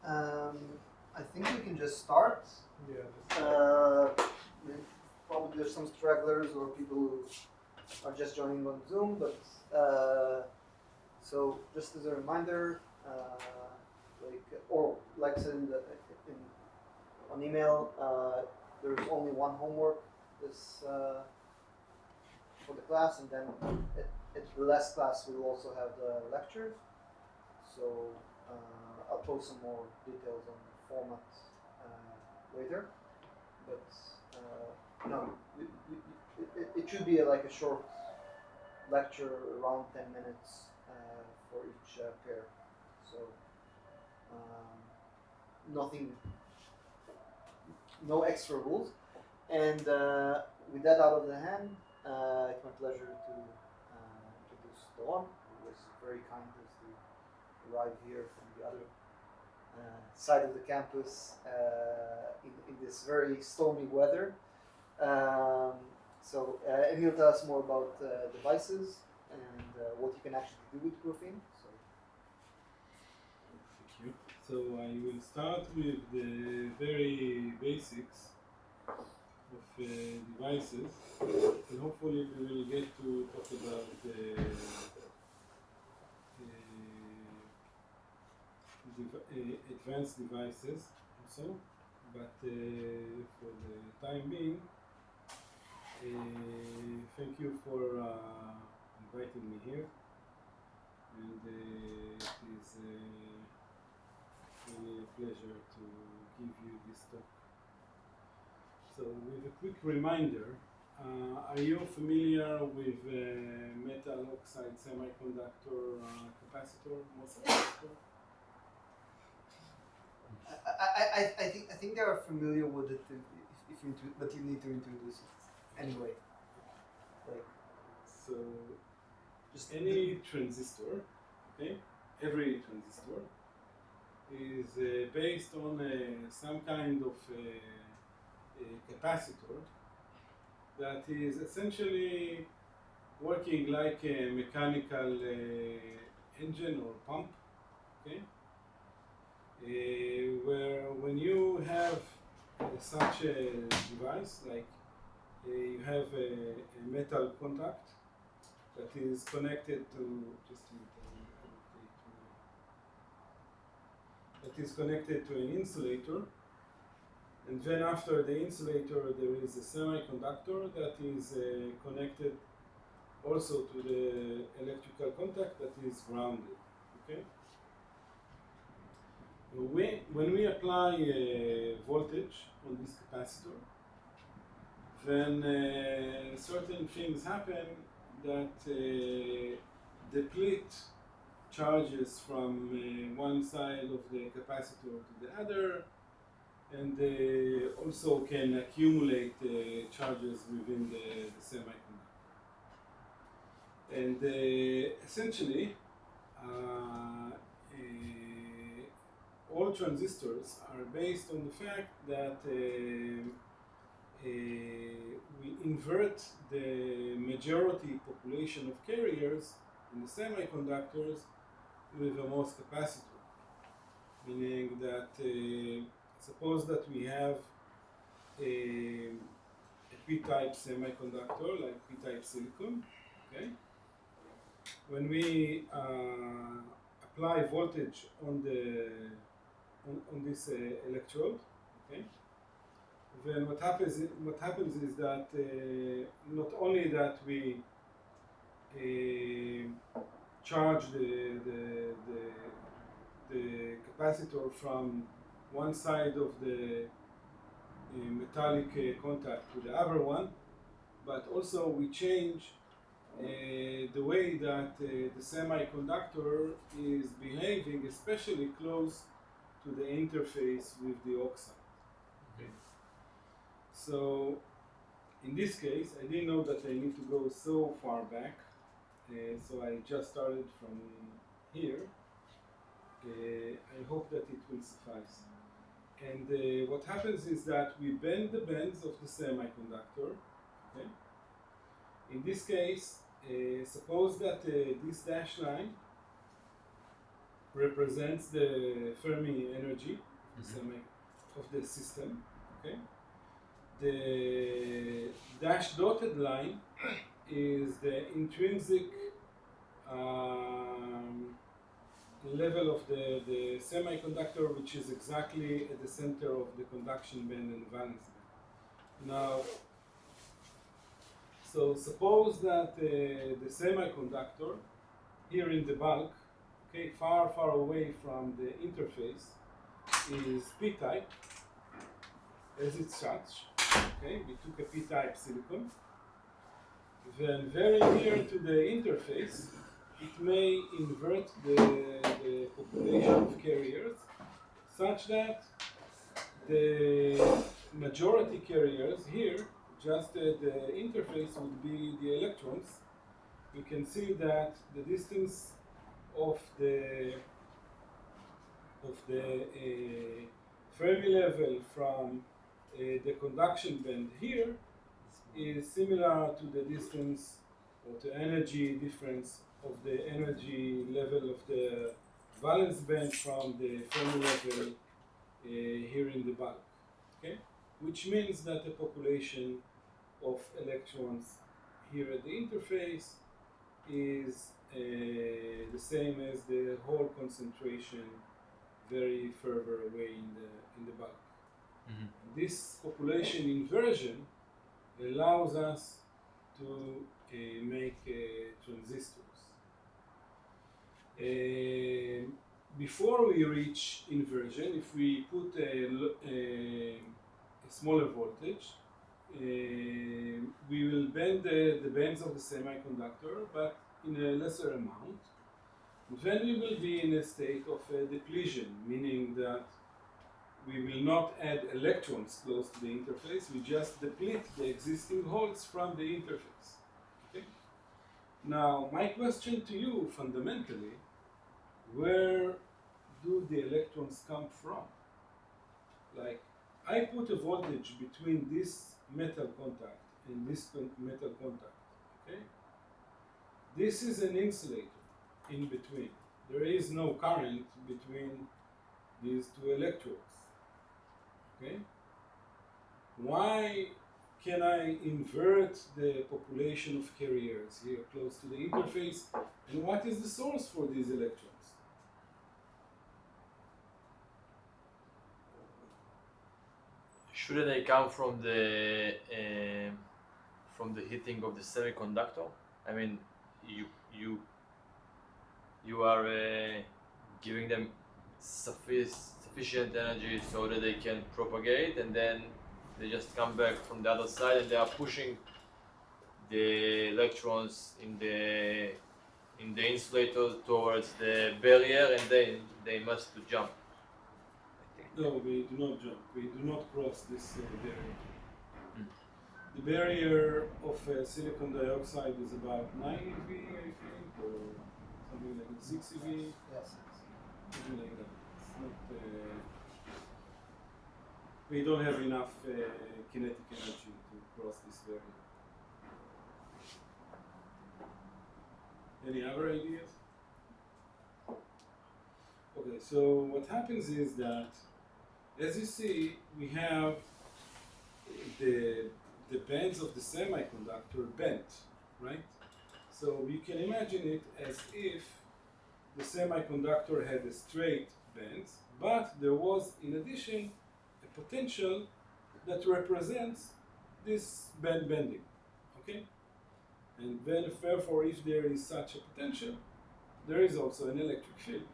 I think we can just start. Yeah. Probably there's some stragglers or people who are just joining on Zoom, but so just as a reminder, like I said on email, there's only one homework for the class, and then at the last class we'll also have the lectures. So I'll post some more details on the format later, but no, it should be like a short lecture, around 10 minutes for each pair. So no extra rules. And with that out of the hand, it's my pleasure to introduce Doron, who was very kind to arrive here from the other side of the campus in this very stormy weather. And he'll tell us more about devices and what you can actually do with graphene. Thank you. So I will start with the very basics of devices, and hopefully we will get to talk about advanced devices also, but for the time being, thank you for inviting me here, and it is really a pleasure to give you this talk. So with a quick reminder, are you familiar with metal oxide semiconductor capacitor, MOS capacitor? I think they are familiar with it, but you need to introduce it anyway. So just any transistor, okay? Every transistor is based on some kind of capacitor that is essentially working like a mechanical engine or pump, okay? Where when you have such a device, like you have a metal contact that is connected to an insulator, and then after the insulator there is a semiconductor that is connected also to the electrical contact that is grounded, okay? When we apply voltage on this capacitor, then certain things happen that deplete charges from one side of the capacitor to the other, and also can accumulate charges within the semiconductor. And essentially, all transistors are based on the fact that we invert the majority population of carriers in the semiconductors with a MOS capacitor, meaning that suppose that we have a p-type semiconductor, like p-type silicon, okay? When we apply voltage on this electrode, okay, then what happens is that not only that we charge the capacitor from one side of the metallic contact to the other one, but also we change the way that the semiconductor is behaving, especially close to the interface with the oxide. Okay. So in this case, I didn't know that I need to go so far back, so I just started from here. I hope that it will suffice. And what happens is that we bend the bends of the semiconductor. Okay? In this case, suppose that this dashed line represents the Fermi energy of the system. Okay. The dashed dotted line is the intrinsic level of the semiconductor, which is exactly at the center of the conduction band and valence band. Now, so suppose that the semiconductor here in the bulk, okay, far away from the interface, is p-type, as it's such. Okay, we took a p-type silicon. Then very near to the interface, it may invert the population of carriers such that the majority carriers here, just at the interface, would be the electrons. We can see that the distance of the Fermi level from the conduction band here is similar to the distance or the energy difference of the energy level of the valence band from the Fermi level here in the bulk, okay? Which means that the population of electrons here at the interface is the same as the whole concentration very further away in the bulk. Mm-hmm. This population inversion allows us to make transistors. Before we reach inversion, if we put a smaller voltage, we will bend the bands of the semiconductor, but in a lesser amount. Then we will be in a state of depletion, meaning that we will not add electrons close to the interface, we just deplete the existing holes from the interface. Okay? Now, my question to you, fundamentally, where do the electrons come from? Like, I put a voltage between this metal contact and this metal contact, okay? This is an insulator in between. There is no current between these two electrodes, okay? Why can I invert the population of carriers here close to the interface? And what is the source for these electrons? Shouldn't they come from the heating of the semiconductor? I mean, you are giving them sufficient energy so that they can propagate, and then they just come back from the other side and they are pushing the electrons in the insulator towards the barrier, and then they must jump. No, we do not jump. We do not cross this barrier. The barrier of silicon dioxide is about 9 eV, I think, or something like that, 6 eV. Yes. Something like that. It's not, we don't have enough kinetic energy to cross this barrier. Any other ideas? Okay, so what happens is that, as you see, we have the bands of the semiconductor bent, right? So you can imagine it as if the semiconductor had a straight bands, but there was, in addition, a potential that represents this band bending, okay? And then, therefore, if there is such a potential, there is also an electric field.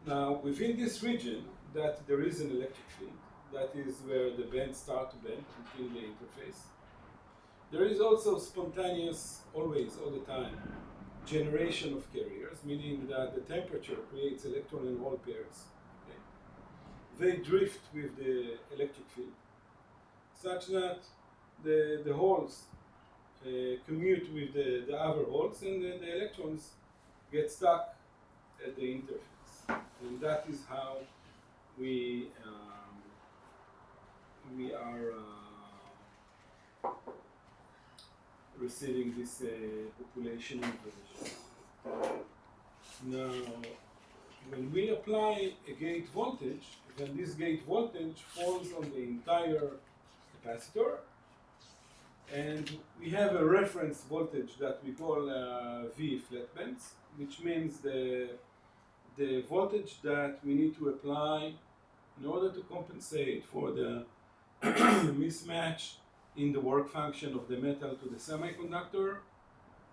Now, within this region, that there is an electric field, that is where the bands start to bend until the interface. There is also spontaneous, always, all the time, generation of carriers, meaning that the temperature creates electron and hole pairs. Okay? They drift with the electric field, such that the holes commute with the other holes, and the electrons get stuck at the interface. And that is how we are receiving this population inversion. Now, when we apply a gate voltage, then this gate voltage falls on the entire capacitor, and we have a reference voltage that we call V flat bands, which means the voltage that we need to apply in order to compensate for the mismatch in the work function of the metal to the semiconductor,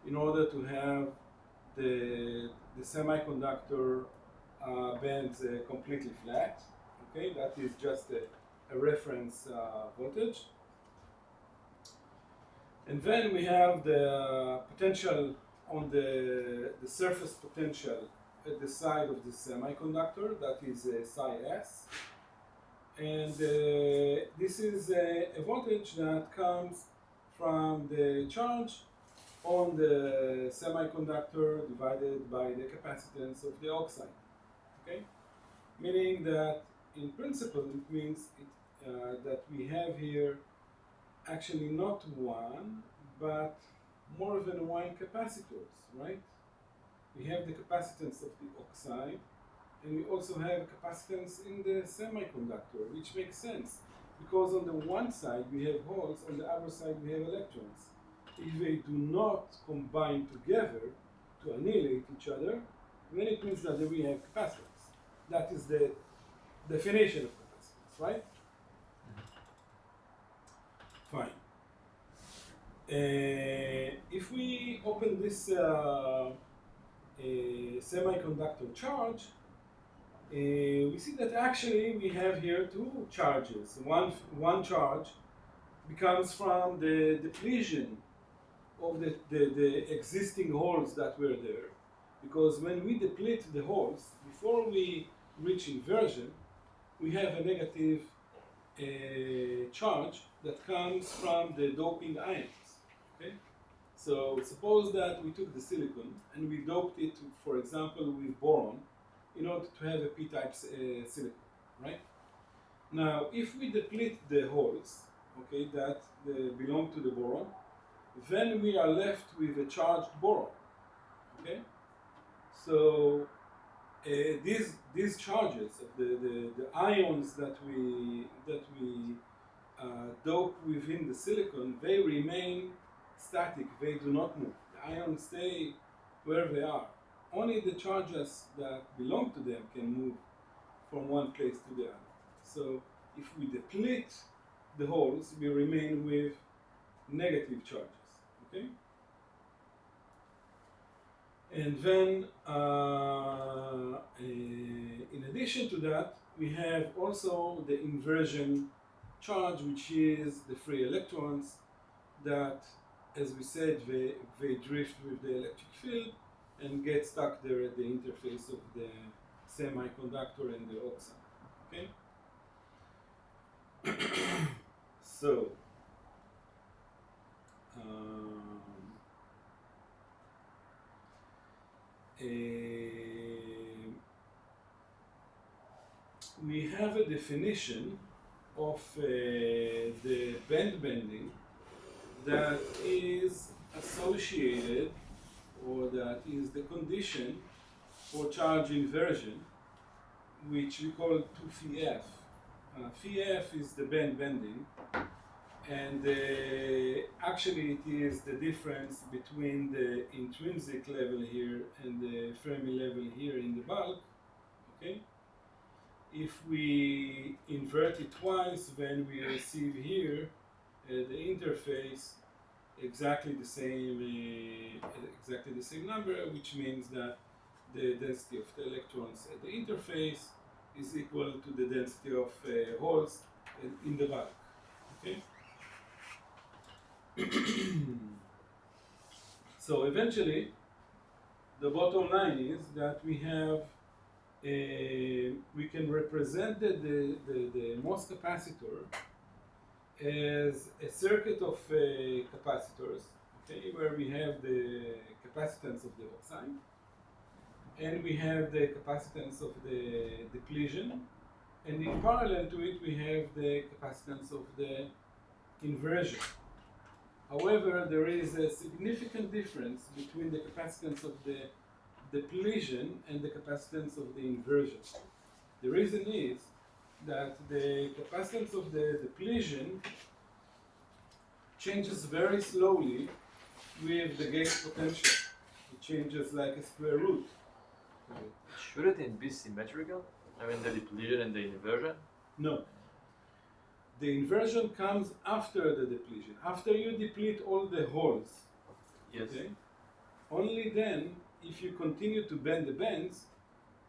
in order to have the semiconductor bands completely flat. Okay, that is just a reference voltage. And then we have the potential on the surface potential at the side of the semiconductor, that is psi s. And this is a voltage that comes from the charge on the semiconductor divided by the capacitance of the oxide. Okay? Meaning that in principle it means that we have here actually not one, but more than one capacitors, right? We have the capacitance of the oxide, and we also have capacitance in the semiconductor, which makes sense, because on the one side we have holes, on the other side we have electrons. If they do not combine together to annihilate each other, then it means that we have capacitance. That is the definition of capacitance, right? Fine. If we open this semiconductor charge, we see that actually we have here two charges. One charge becomes from the depletion of the existing holes that were there. Because when we deplete the holes, before we reach inversion, we have a negative charge that comes from the doping ions. Okay? So suppose that we took the silicon and we doped it, for example, with boron in order to have a p-type silicon, right? Now, if we deplete the holes, okay, that belong to the boron, then we are left with a charged boron, okay? So these charges, the ions that we dope within the silicon, they remain static, they do not move. The ions stay where they are. Only the charges that belong to them can move from one place to the other. So if we deplete the holes, we remain with negative charges, okay? And then, in addition to that, we have also the inversion charge, which is the free electrons that, as we said, they drift with the electric field and get stuck there at the interface of the semiconductor and the oxide. Okay? So, we have a definition of the band bending that is associated, or that is the condition for charge inversion, which we call 2phi-f. Phi-f is the band bending, and actually it is the difference between the intrinsic level here and the Fermi level here in the bulk. Okay? If we invert it twice, then we receive here the interface exactly the same number, which means that the density of the electrons at the interface is equal to the density of holes in the bulk. Okay. So eventually, the bottom line is that we have we can represent the MOS capacitor as a circuit of capacitors, okay, where we have the capacitance of the oxide, and we have the capacitance of the depletion, and in parallel to it we have the capacitance of the inversion. However, there is a significant difference between the capacitance of the depletion and the capacitance of the inversion. The reason is that the capacitance of the depletion changes very slowly with the gate potential. It changes like a square root. Shouldn't it be symmetrical? I mean, the depletion and the inversion? No. The inversion comes after the depletion. After you deplete all the holes, Yes. okay? Only then, if you continue to bend the bends,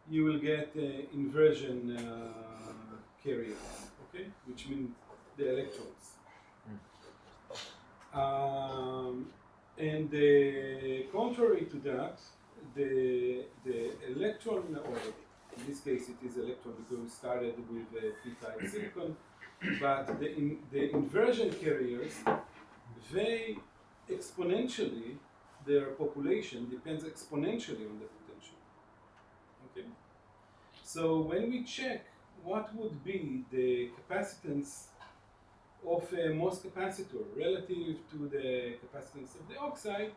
you will get inversion carriers, okay? Which means the electrons. And contrary to that, the electron, or in this case it is electron because we started with p-type silicon, but the inversion carriers, they exponentially, their population depends exponentially on the potential. Okay. So when we check what would be the capacitance of a MOS capacitor relative to the capacitance of the oxide,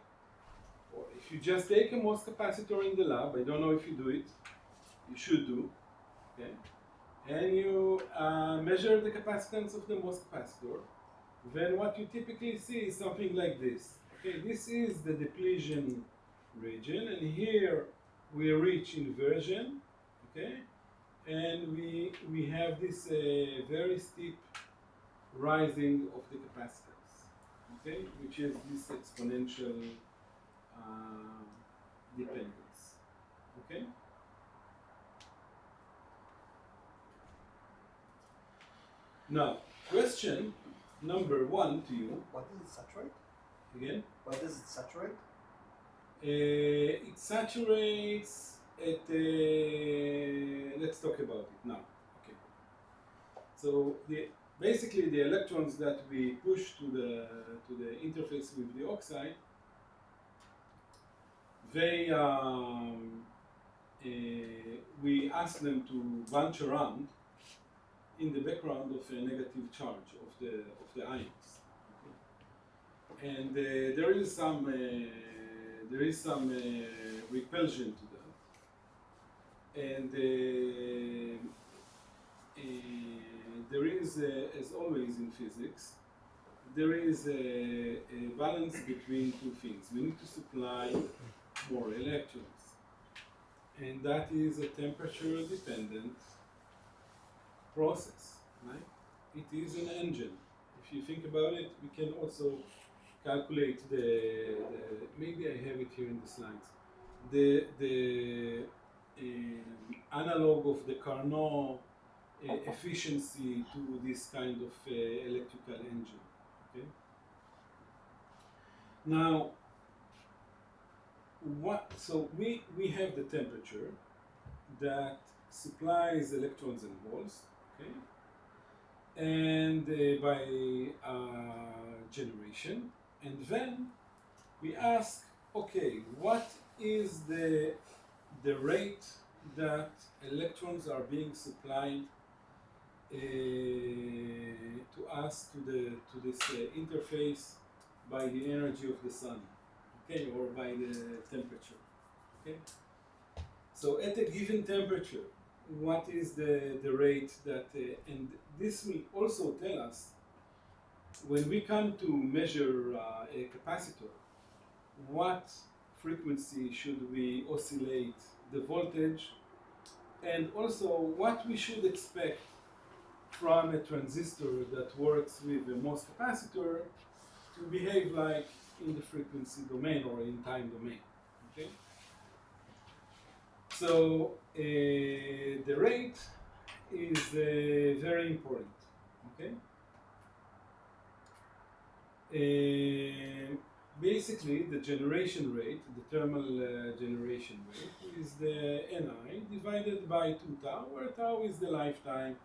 or if you just take a MOS capacitor in the lab, I don't know if you do it, you should do, okay, and you measure the capacitance of the MOS capacitor, then what you typically see is something like this. Okay, this is the depletion region, and here we reach inversion, okay, and we have this very steep rising of the capacitance, okay, which is this exponential dependence, okay. Now, question number 1 to you. What does it saturate? Again? What does it saturate? It saturates at, let's talk about it now. Okay. So basically the electrons that we push to the interface with the oxide, they we ask them to bunch around in the background of a negative charge of the ions. Okay. And there is some repulsion to that, and there is, as always in physics, there is a balance between two things. We need to supply more electrons, and that is a temperature-dependent process, right? It is an engine. If you think about it, we can also calculate maybe I have it here in the slides, the analog of the Carnot efficiency to this kind of electrical engine. Okay. Now, so we have the temperature that supplies electrons and holes, okay, and by generation, and then we ask, okay, what is the rate that electrons are being supplied to us, to this interface by the energy of the sun, okay, or by the temperature, okay. So at a given temperature, what is the rate that, and this will also tell us when we come to measure a capacitor, what frequency should we oscillate the voltage, and also what we should expect from a transistor that works with a MOS capacitor to behave like in the frequency domain or in time domain. Okay. So the rate is very important. Okay. Basically, the generation rate, the thermal generation rate, is the Ni divided by 2 tau, where tau is the lifetime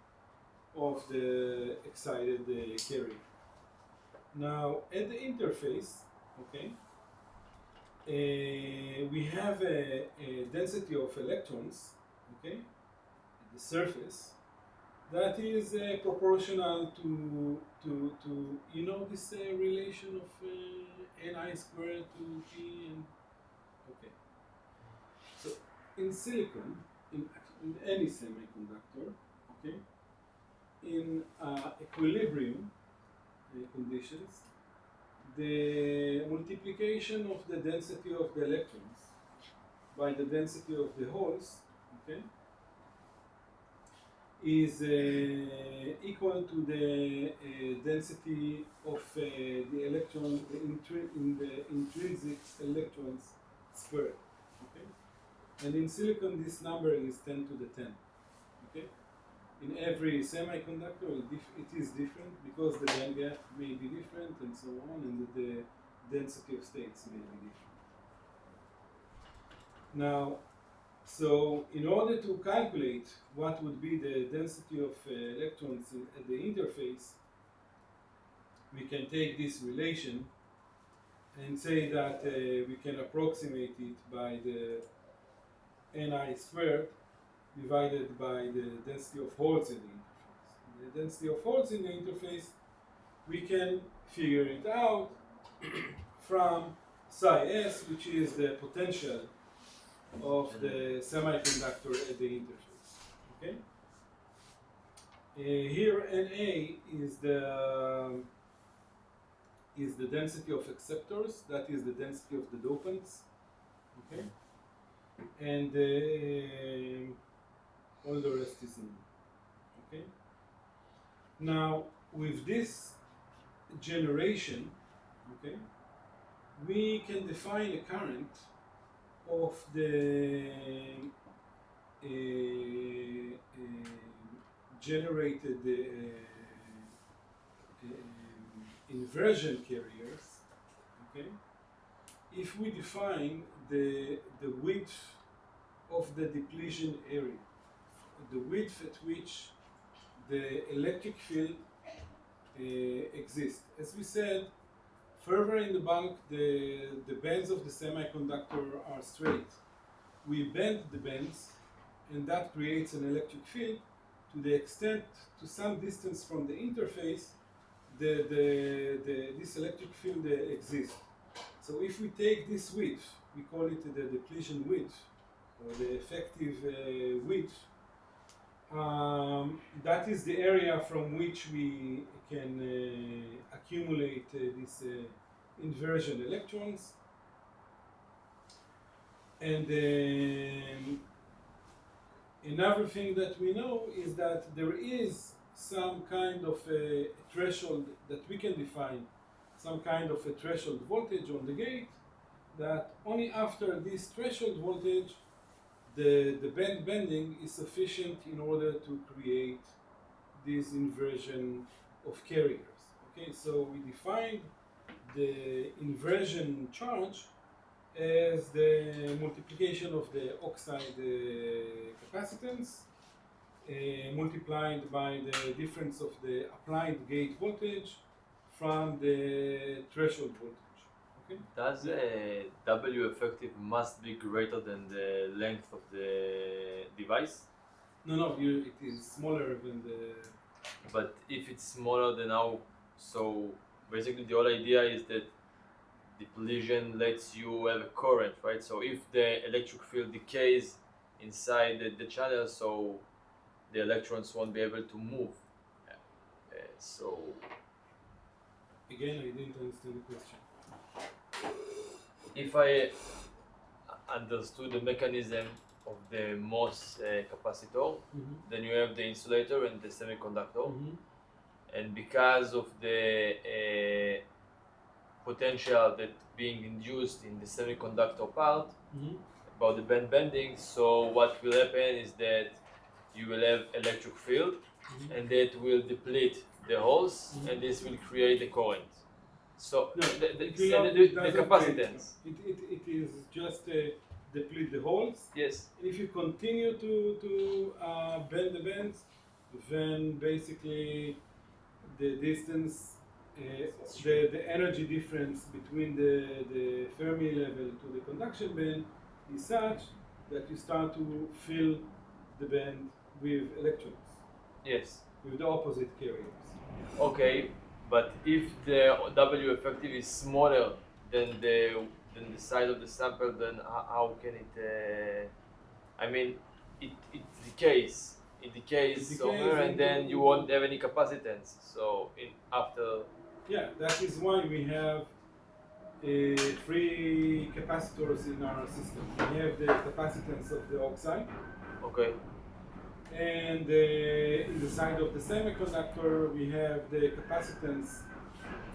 of the excited carrier. Now, at the interface, okay, we have a density of electrons, okay, at the surface, that is proportional to you know this relation of Ni squared to P, and okay. So in silicon, in any semiconductor, okay, in equilibrium conditions, the multiplication of the density of the electrons by the density of the holes, okay, is equal to the density of the electron, the intrinsic electrons squared. Okay, and in silicon this number is 10 to the 10. Okay, in every semiconductor it is different because the band gap may be different and so on, and the density of states may be different. Now, so in order to calculate what would be the density of electrons at the interface, we can take this relation and say that we can approximate it by the Ni squared divided by the density of holes in the interface. The density of holes in the interface, we can figure it out from psi s, which is the potential of the semiconductor at the interface. Okay. Here Na is the density of acceptors. That is the density of the dopants. Okay. And all the rest is known. Okay. Now with this generation, okay, we can define a current of the generated inversion carriers, okay, if we define the width of the depletion area, the width at which the electric field exists. As we said, further in the bulk, the bands of the semiconductor are straight. We bend the bands, and that creates an electric field to the extent, to some distance from the interface, this electric field exists. So if we take this width, we call it the depletion width, or the effective width, that is the area from which we can accumulate these inversion electrons. And another thing that we know is that there is some kind of a threshold that we can define, some kind of a threshold voltage on the gate, that only after this threshold voltage the band bending is sufficient in order to create this inversion of carriers. Okay, so we defined the inversion charge as the multiplication of the oxide capacitance multiplied by the difference of the applied gate voltage from the threshold voltage. Okay? Does W effective must be greater than the length of the device? No, it is smaller than the... But if it's smaller than how, so basically the whole idea is that the collision lets you have a current, right? So if the electric field decays inside the channel, so the electrons won't be able to move. So again, I didn't understand the question. If I understood the mechanism of the MOS capacitor, then you have the insulator and the semiconductor, and because of the potential that being induced in the semiconductor part about the band bending, so what will happen is that you will have electric field and that will deplete the holes and this will create the current. So No, the capacitance. It is just deplete the holes. Yes. If you continue to bend the bands, then basically the distance, the energy difference between the Fermi level to the conduction band is such that you start to fill the band with electrons. Yes. With the opposite carriers. Okay, but if the W effective is smaller than the size of the sample, then how can it I mean, it decays. It decays somewhere, and then you won't have any capacitance. So after. Yeah, that is why we have three capacitors in our system. We have the capacitance of the oxide. Okay. And in the side of the semiconductor, we have the capacitance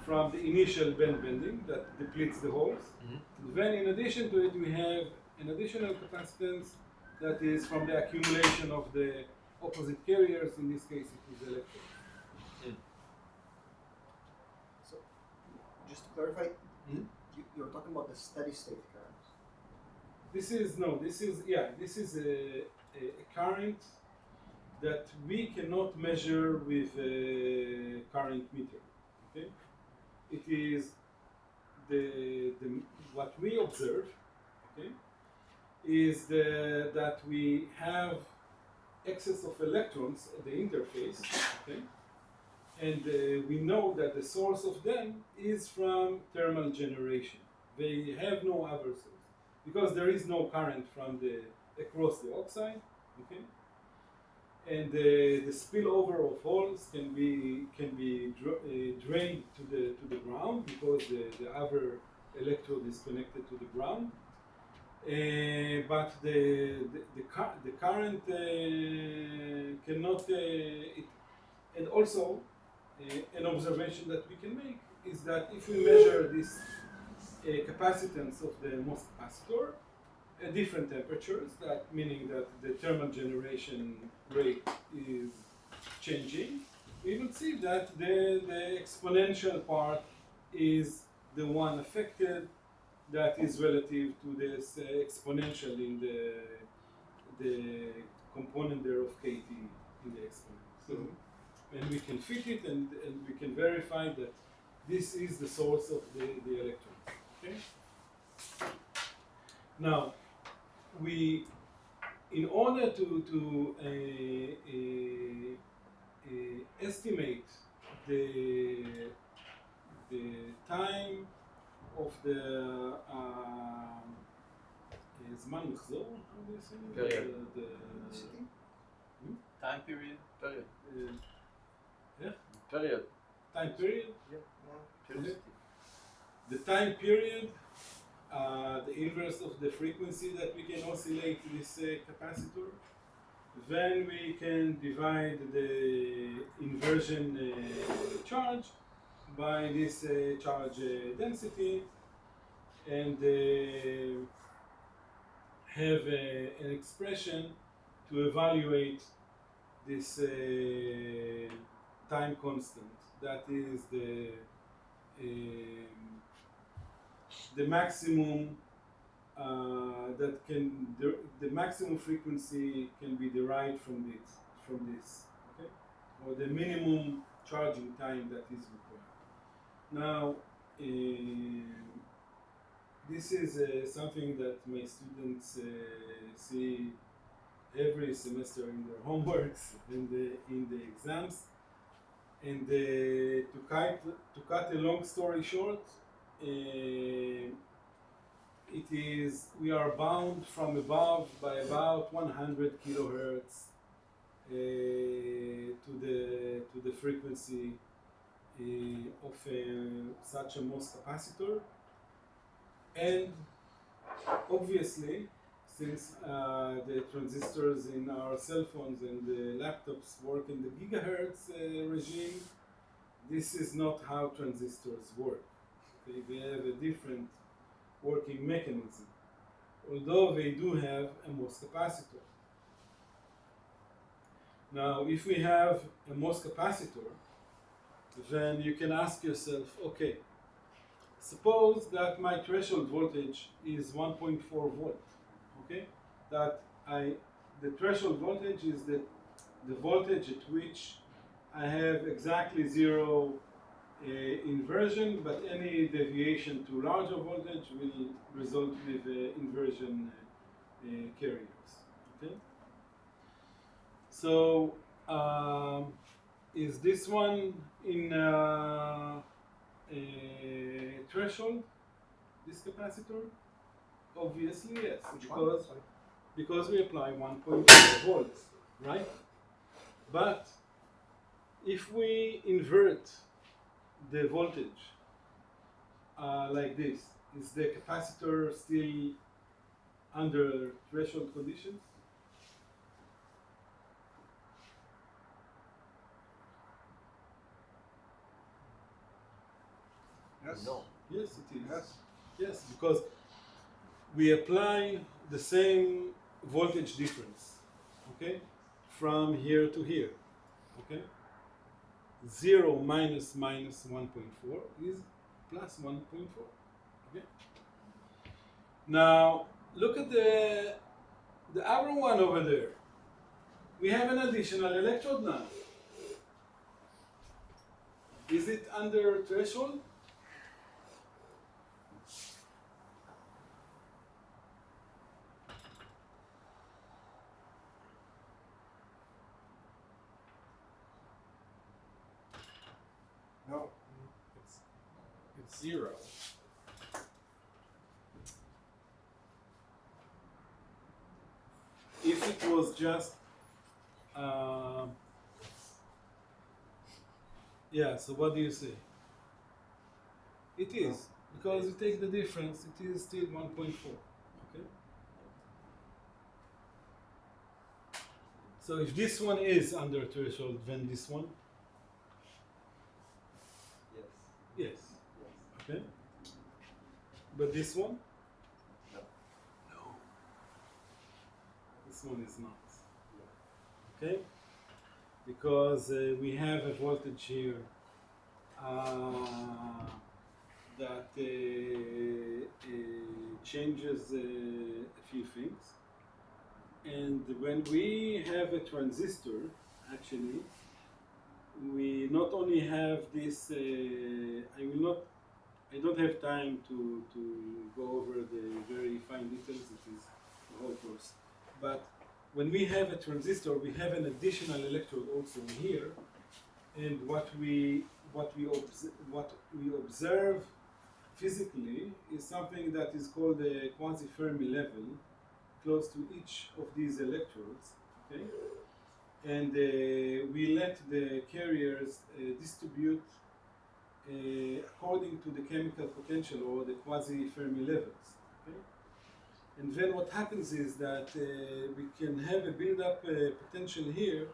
from the initial band bending that depletes the holes. Mm-hmm. Then, in addition to it, we have an additional capacitance that is from the accumulation of the opposite carriers. In this case, it is electrons. Mm. So, just to clarify, you're talking about the steady state current. This is a current that we cannot measure with a current meter. Okay, it is what we observe. Okay, is that we have excess of electrons at the interface. Okay, and we know that the source of them is from thermal generation. They have no other source because there is no current from across the oxide. Okay. And the spillover of holes can be drained to the ground because the other electrode is connected to the ground. But the current cannot. And also, an observation that we can make is that if we measure this capacitance of the MOS capacitor at different temperatures, that meaning that the thermal generation rate is changing, we will see that the exponential part is the one affected that is relative to this exponential in the component there of kT in the exponent. So, and we can fit it and we can verify that this is the source of the electrons. Okay? Now, in order to estimate the time of the זמן מחזור, how do you say it? Period. Time period. Period. Time period? Yeah. The time period, the inverse of the frequency that we can oscillate this capacitor. Then we can divide the inversion charge by this charge density and have an expression to evaluate this time constant. That is the maximum the maximum frequency can be derived from this, okay? Or the minimum charging time that is required. Now, this is something that my students see every semester in their homeworks and in the exams. And to cut a long story short, we are bound from above by about 100 kilohertz to the frequency of such a MOS capacitor. And obviously, since the transistors in our cell phones and the laptops work in the gigahertz regime, this is not how transistors work. Okay? They have a different working mechanism, although they do have a MOS capacitor. Now, if we have a MOS capacitor, then you can ask yourself, okay, suppose that my threshold voltage is 1.4 volt, okay? That the threshold voltage is the voltage at which I have exactly zero inversion, but any deviation to larger voltage will result with inversion carriers, okay? So, is this one in threshold, this capacitor? Obviously, yes. Which because one? because we apply 1.4 volts, right? But if we invert the voltage like this, is the capacitor still under threshold conditions? Yes. No. Yes, it is. Yes. Yes, because we apply the same voltage difference, okay, from here to here, okay? 0 minus 1.4 is plus 1.4, okay? Now, look at the other one over there. We have an additional electrode now. Is it under threshold? No. It's 0. If it was just, yeah, so what do you say? It is, because you take the difference, it is still 1.4, okay? So if this one is under threshold, then this one? Yes. Yes, Yes. okay? But this one? No. No. This one is not. Okay? Because we have a voltage here that changes a few things. And when we have a transistor, actually, we not only have this, I don't have time to go over the very fine details, it is the whole course. But when we have a transistor, we have an additional electrode also here, and what we observe physically is something that is called a quasi-Fermi level, close to each of these electrodes, okay? And we let the carriers distribute according to the chemical potential or the quasi-Fermi levels, okay? And then what happens is that we can have a build-up potential here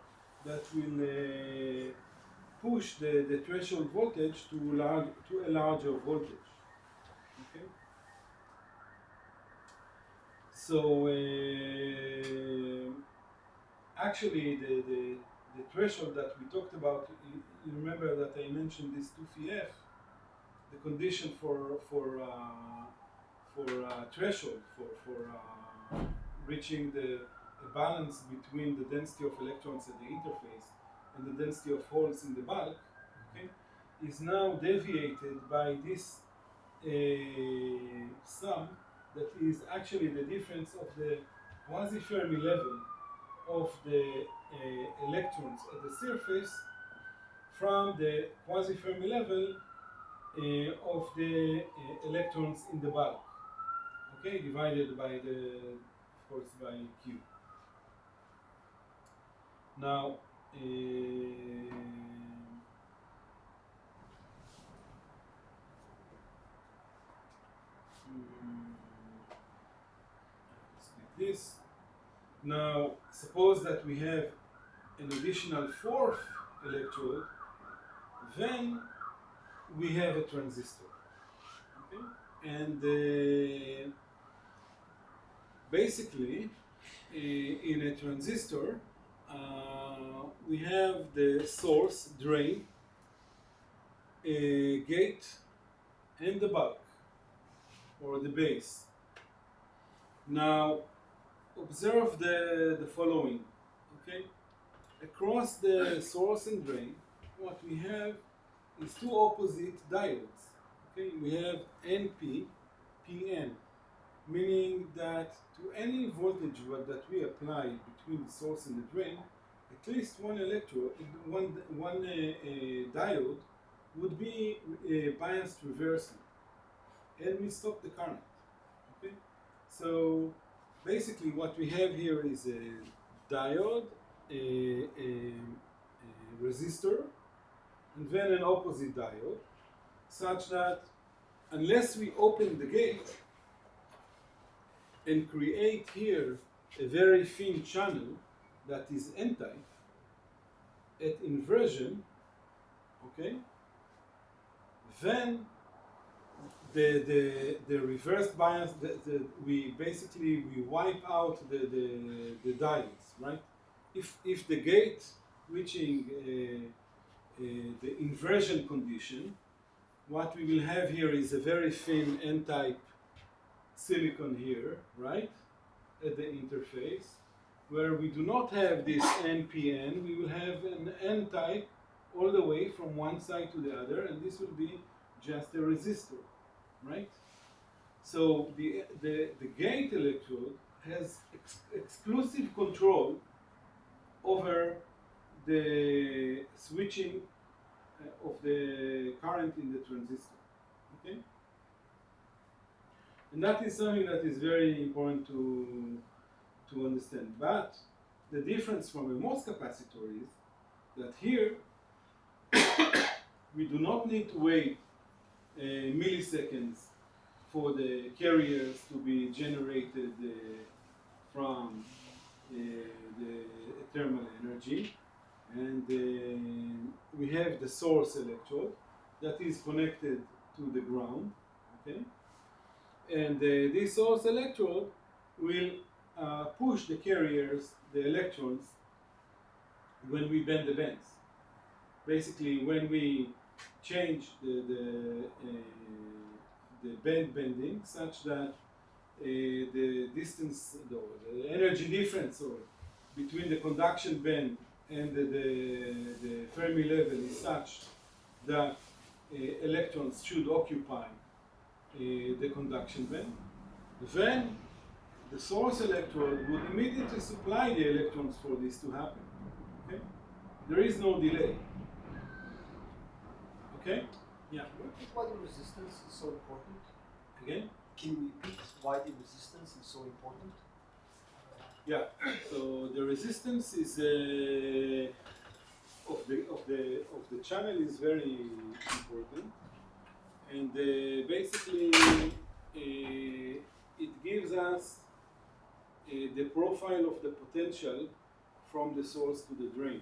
that will push the threshold voltage to a larger voltage, okay? So actually the threshold that we talked about, you remember that I mentioned this 2Pf, the condition for threshold, for reaching the balance between the density of electrons at the interface and the density of holes in the bulk, okay, is now deviated by this sum that is actually the difference of the quasi-Fermi level of the electrons at the surface from the quasi-Fermi level of the electrons in the bulk, okay, divided by of course, by Q. Now, this. Now, suppose that we have an additional fourth electrode, then we have a transistor, okay? And basically, in a transistor, we have the source, drain, gate, and the bulk, or the base. Now, observe the following, okay? Across the source and drain, what we have is two opposite diodes, okay? We have NP, PN, meaning that to any voltage that we apply between the source and the drain, at least one electrode, one diode would be biased reversely and will stop the current, okay? So basically what we have here is a diode, a resistor, and then an opposite diode, such that unless we open the gate and create here a very thin channel that is n-type at inversion, okay, then the reverse bias, we wipe out the diodes, right? If the gate reaching the inversion condition, what we will have here is a very thin n-type silicon here, right, at the interface, where we do not have this NPN, we will have an n-type all the way from one side to the other, and this will be just a resistor, right? So the gate electrode has exclusive control over the switching of the current in the transistor, okay? And that is something that is very important to understand. But the difference from a MOS capacitor is that here we do not need to wait milliseconds for the carriers to be generated from the thermal energy, and we have the source electrode that is connected to the ground, okay? And this source electrode will push the carriers, the electrons, when we bend the bands. Basically, when we change the band bending such that the distance, the energy difference between the conduction band and the Fermi level is such that electrons should occupy the conduction band, then the source electrode would immediately supply the electrons for this to happen. Okay? There is no delay. Okay? Yeah. Repeat why the resistance is so important. Again? Can you repeat why the resistance is so important? Yeah. So the resistance is of the channel is very important, and basically it gives us the profile of the potential from the source to the drain.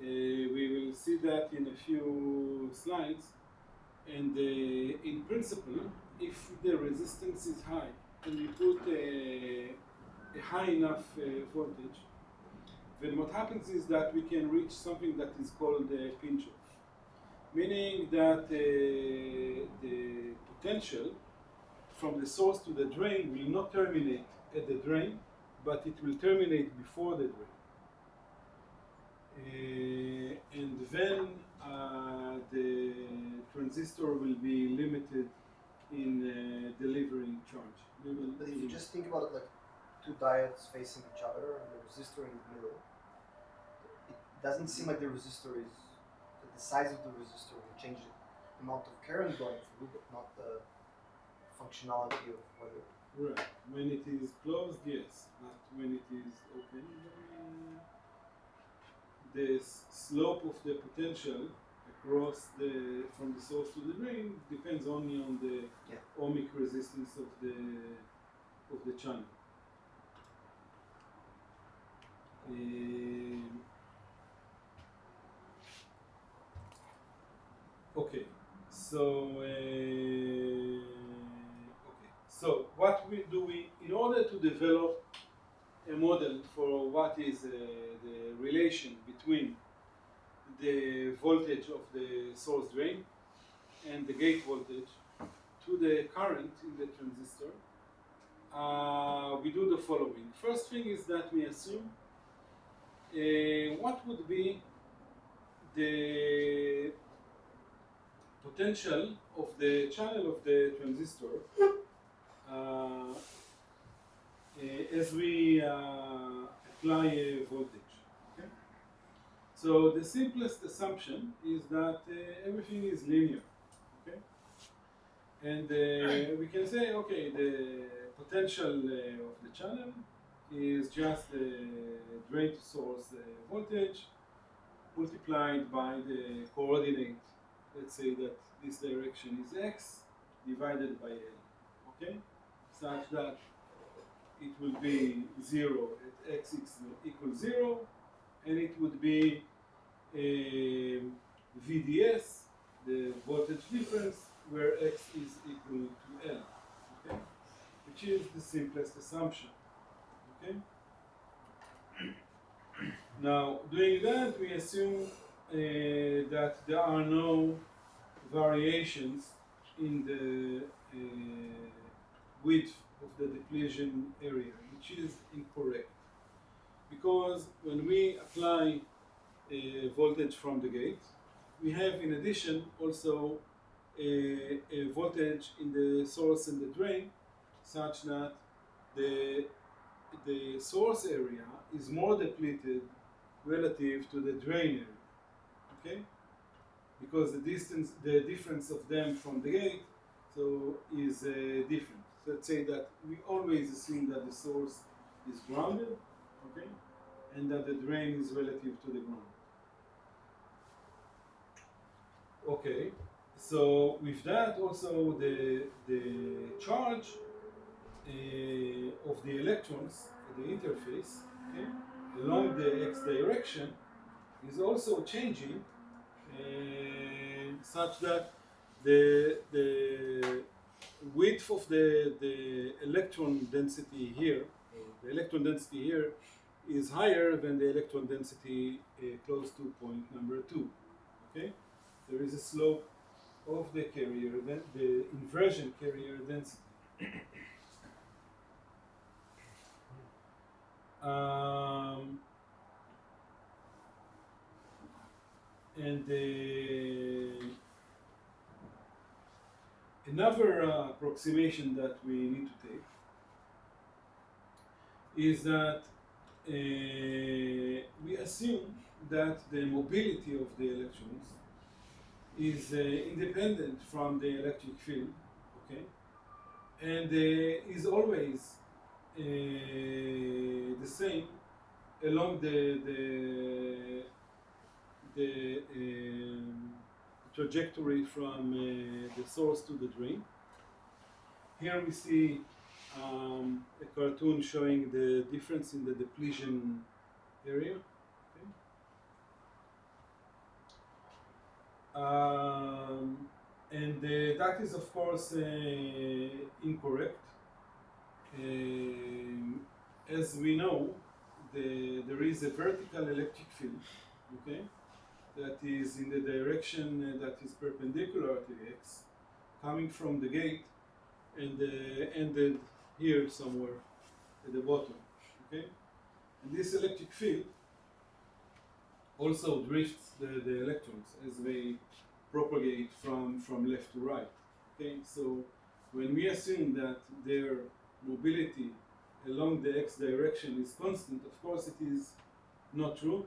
We will see that in a few slides, and in principle, if the resistance is high and we put a high enough voltage, then what happens is that we can reach something that is called a pinch-off, meaning that the potential from the source to the drain will not terminate at the drain, but it will terminate before the drain. And then the transistor will be limited in delivering charge. But if you just think about it like two diodes facing each other and the resistor in the middle, it doesn't seem like the resistor is, that the size of the resistor will change the amount of current going through, but not the functionality of whether. Right. When it is closed, yes, but when it is open, the slope of the potential across from the source to the drain depends only on the ohmic resistance of the channel. Okay, so what do we, in order to develop a model for what is the relation between the voltage of the source drain and the gate voltage to the current in the transistor, we do the following. First thing is that we assume what would be the potential of the channel of the transistor as we apply a voltage. Okay? So the simplest assumption is that everything is linear. Okay? And we can say, okay, the potential of the channel is just the drain to source voltage multiplied by the coordinate. Let's say that this direction is x divided by L, okay? Such that it will be 0 at x equals 0, and it would be VDS, the voltage difference, where x is equal to L, okay? Which is the simplest assumption, okay? Now, doing that, we assume that there are no variations in the width of the depletion area, which is incorrect. Because when we apply voltage from the gate, we have in addition also a voltage in the source and the drain, such that the source area is more depleted relative to the drain area, okay? Because the difference of them from the gate, so is different. So let's say that we always assume that the source is grounded, okay, and that the drain is relative to the ground. Okay, so with that also the charge of the electrons at the interface, okay, along the x direction is also changing such that the width of the electron density here, the electron density here is higher than the electron density close to point number 2, okay? There is a slope of the carrier, the inversion carrier density. And another approximation that we need to take is that we assume that the mobility of the electrons is independent from the electric field, okay, and is always the same along the trajectory from the source to the drain. Here we see a cartoon showing the difference in the depletion area. And that is of course incorrect. As we know, there is a vertical electric field, okay, that is in the direction that is perpendicular to x, coming from the gate and ended here somewhere at the bottom, okay? And this electric field also drifts the electrons as they propagate from left to right, okay? So when we assume that their mobility along the x direction is constant, of course it is not true,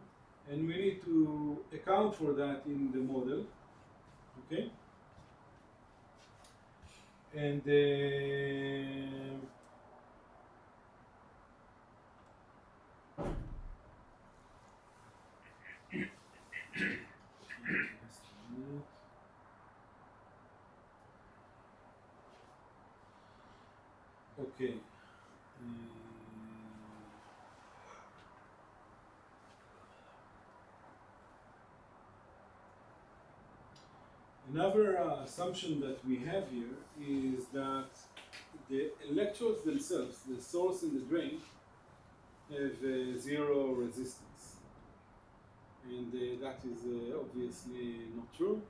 and we need to account for that in the model, okay? And okay. Another assumption that we have here is that the electrodes themselves, the source and the drain, have zero resistance. And that is obviously not true.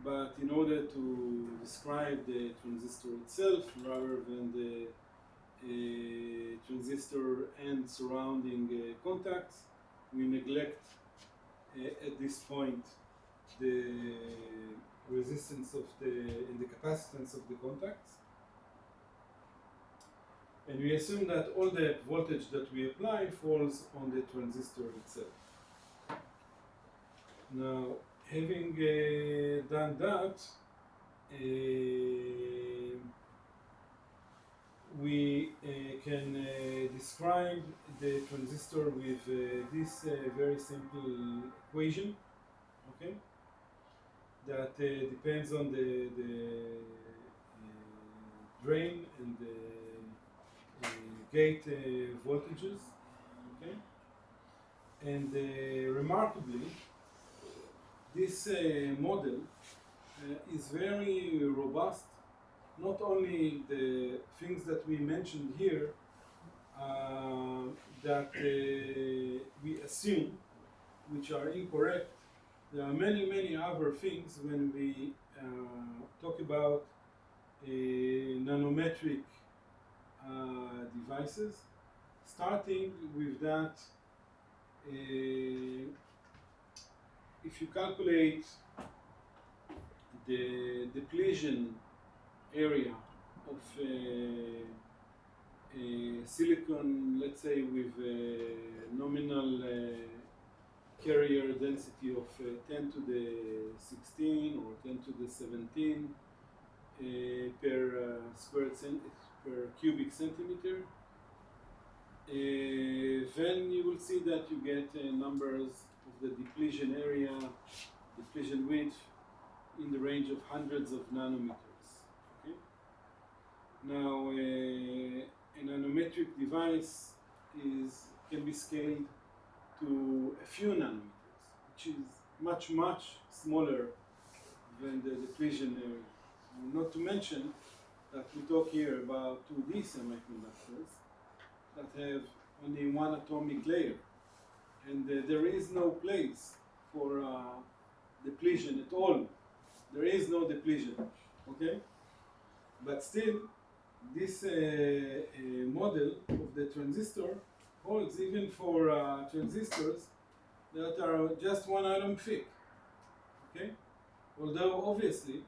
But in order to describe the transistor itself rather than the transistor and surrounding contacts, we neglect at this point the resistance of and the capacitance of the contacts. And we assume that all the voltage that we apply falls on the transistor itself. Now, having done that, we can describe the transistor with this very simple equation, okay? That depends on the drain and the gate voltages, okay? And remarkably, this model is very robust. Not only the things that we mentioned here that we assume, which are incorrect, there are many, many other things when we talk about nanometric devices, starting with that if you calculate the depletion area of silicon, let's say with a nominal carrier density of 10 to the 16 or 10 to the 17 per per cubic centimeter, then you will see that you get numbers of the depletion area, depletion width in the range of hundreds of nanometers. Okay? Now, a nanometric device can be scaled to a few nanometers, which is much, much smaller than the depletion area. Not to mention that we talk here about 2D semiconductors that have only one atomic layer, and there is no place for depletion at all. There is no depletion, okay? But still, this model of the transistor holds even for transistors that are just one atom thick, okay? Although obviously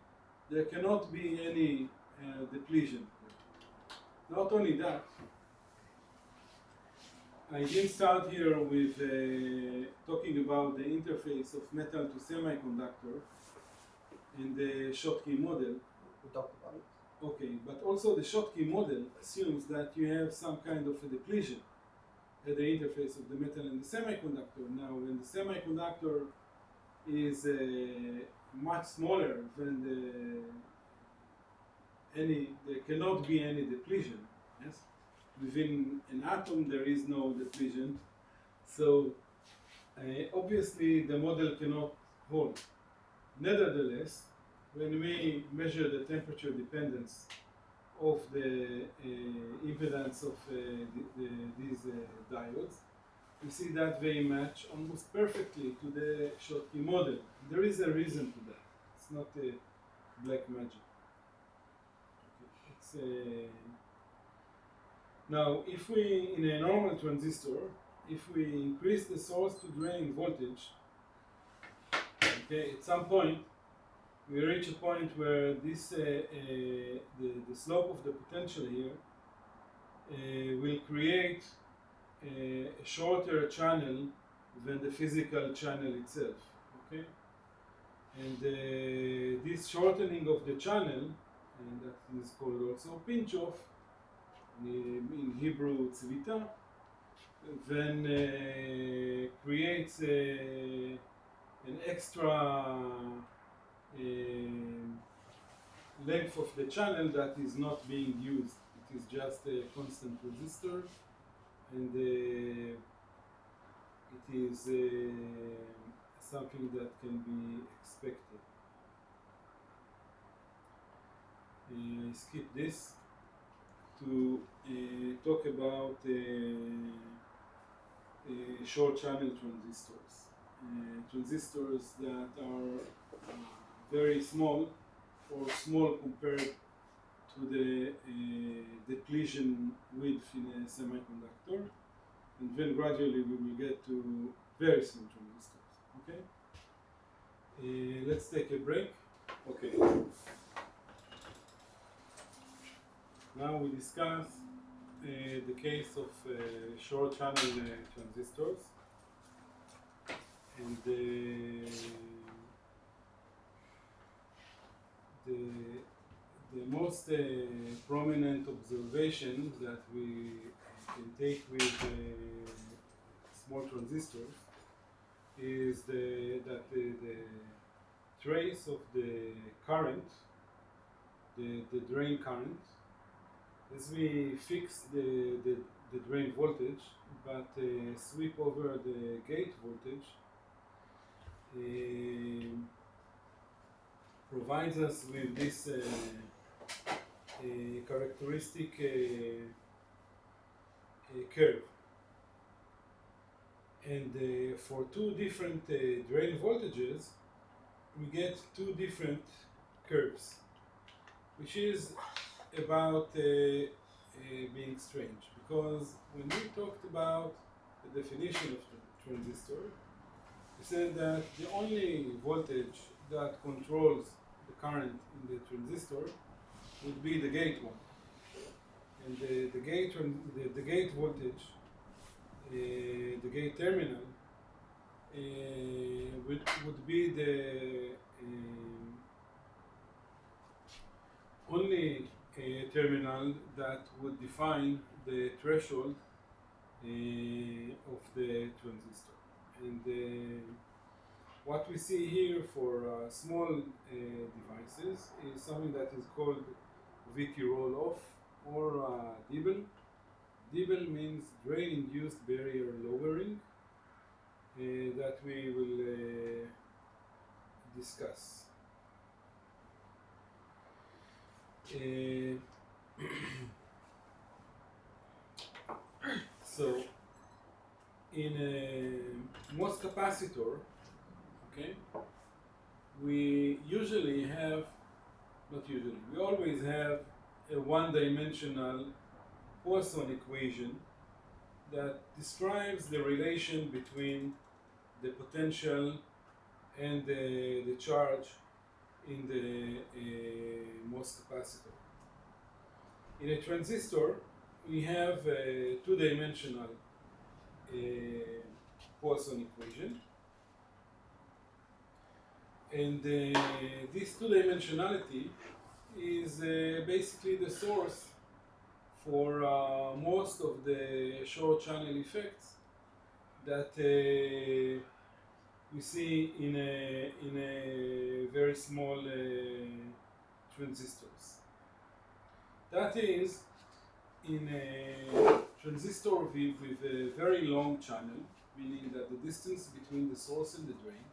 there cannot be any depletion. Not only that, I didn't start here with talking about the interface of metal to semiconductor in the Schottky model. We talked about it. Okay, but also the Schottky model assumes that you have some kind of a depletion at the interface of the metal and the semiconductor. Now, when the semiconductor is much smaller than there cannot be any depletion. Yes, within an atom there is no depletion, so obviously the model cannot hold. Nevertheless, when we measure the temperature dependence of the impedance of these diodes, we see that they match almost perfectly to the Schottky model. There is a reason to that. It's not a black magic. Now, if we, in a normal transistor, if we increase the source to drain voltage, okay, at some point we reach a point where this the slope of the potential here will create a shorter channel than the physical channel itself. Okay, and this shortening of the channel, and that is called also pinch-off, in Hebrew tzvita, then creates an extra length of the channel that is not being used. It is just a constant resistor, and it is something that can be expected. I skip this to talk about short channel transistors. Transistors that are very small or small compared to the depletion width in a semiconductor, and then gradually we will get to very small transistors. Okay? Let's take a break. Okay. Now we discuss the case of short channel transistors, and the the most prominent observation that we can take with small transistors is that the trace of the current, the drain current, as we fix the drain voltage but sweep over the gate voltage, provides us with this characteristic curve. And for two different drain voltages, we get two different curves, which is about being strange, because when we talked about the definition of the transistor, we said that the only voltage that controls the current in the transistor would be the gate one, and the gate voltage, the gate terminal, would be the only terminal that would define the threshold of the transistor. And what we see here for small devices is something that is called VT roll-off or DIBL. DIBL means drain-induced barrier lowering, that we will discuss. So, in a MOS capacitor, okay, we usually have, not usually, we always have a one-dimensional Poisson equation that describes the relation between the potential and the charge in the MOS capacitor. In a transistor, we have a two-dimensional Poisson equation, and this two-dimensionality is basically the source for most of the short channel effects that we see in a very small transistors. That is, in a transistor with a very long channel, meaning that the distance between the source and the drain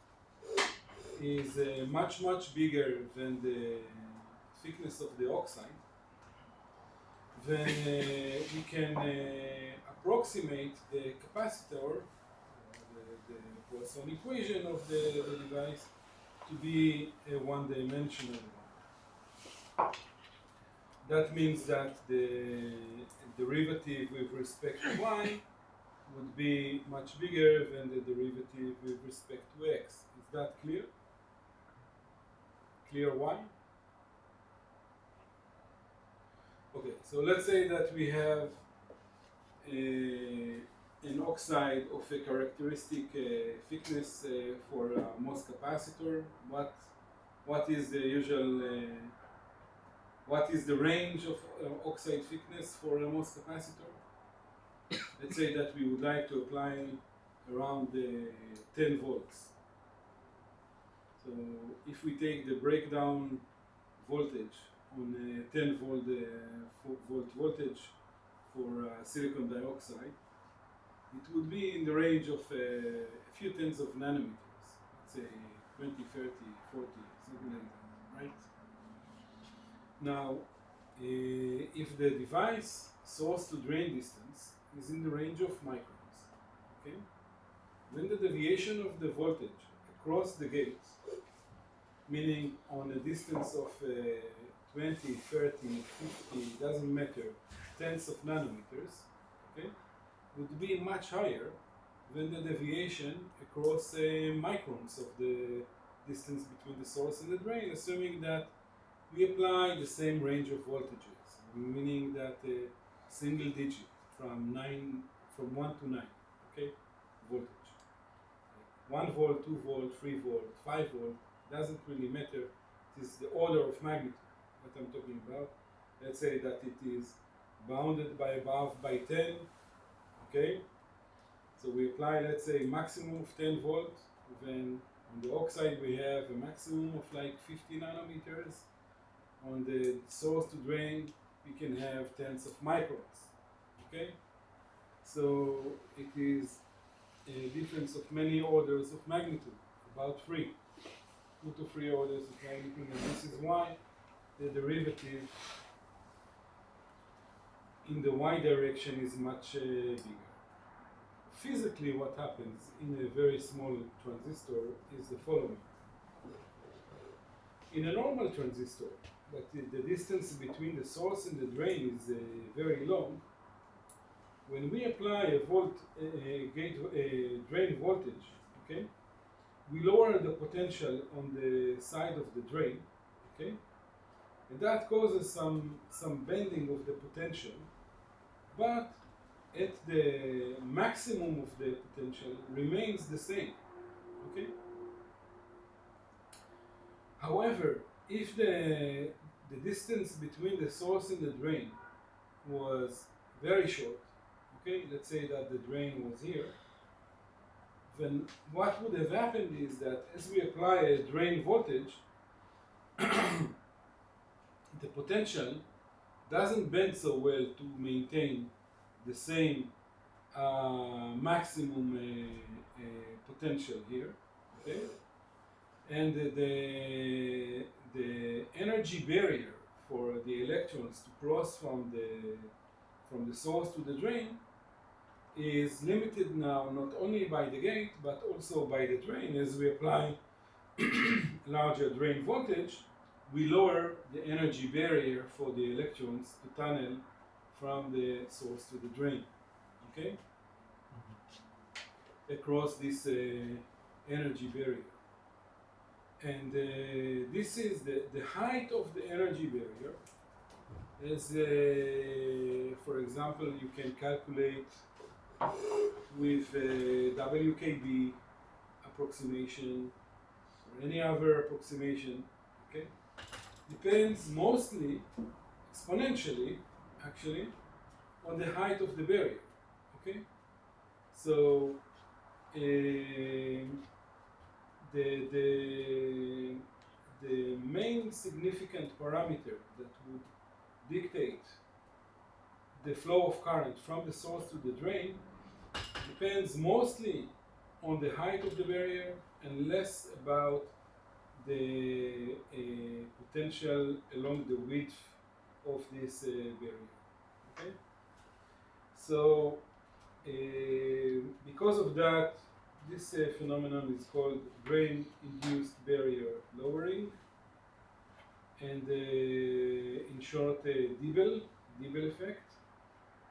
is much bigger than the thickness of the oxide, then we can approximate the capacitor, the Poisson equation of the device, to be a one-dimensional one. That means that the derivative with respect to y would be much bigger than the derivative with respect to x. Is that clear? Clear why? Okay, so let's say that we have an oxide of a characteristic thickness for a MOS capacitor. What is the usual? What is the range of oxide thickness for a MOS capacitor? Let's say that we would like to apply around 10 volts. So if we take the breakdown voltage on a 10 volt voltage for silicon dioxide, it would be in the range of a few tens of nanometers, let's say 20, 30, 40, something like that, right? Now, if the device source to drain distance is in the range of microns, okay, then the deviation of the voltage across the gate, meaning on a distance of 20, 30, 50, doesn't matter, tens of nanometers, okay, would be much higher than the deviation across microns of the distance between the source and the drain, assuming that we apply the same range of voltages, meaning that a single digit from 1 to 9, okay, voltage. 1 volt, 2 volt, 3 volt, 5 volt, doesn't really matter. It is the order of magnitude. what I'm talking about. Let's say that it is bounded by above by 10, okay? So we apply, let's say, maximum of 10 volts. Then on the oxide we have a maximum of like 50 nanometers. On the source to drain we can have tens of microns, okay? So it is a difference of many orders of magnitude, about 3, 2 to 3 orders of magnitude, and this is why the derivative in the y direction is much bigger. Physically, what happens in a very small transistor is the following. In a normal transistor, but the distance between the source and the drain is very long. When we apply a drain voltage, okay, we lower the potential on the side of the drain, okay, and that causes some bending of the potential, but at the maximum of the potential remains the same, okay. However, if the distance between the source and the drain was very short, okay, let's say that the drain was here, then what would have happened is that as we apply a drain voltage, the potential doesn't bend so well to maintain the same maximum potential here, okay? And the energy barrier for the electrons to cross from the source to the drain is limited now not only by the gate but also by the drain. As we apply larger drain voltage, we lower the energy barrier for the electrons to tunnel from the source to the drain, okay? Across this energy barrier. And this is the height of the energy barrier. As for example, you can calculate with WKB approximation or any other approximation, okay? Depends mostly, exponentially actually, on the height of the barrier, okay? So the main significant parameter that would dictate the flow of current from the source to the drain depends mostly on the height of the barrier and less about the potential along the width of this barrier, okay? So because of that, this phenomenon is called drain-induced barrier lowering, and in short, Dibble effect,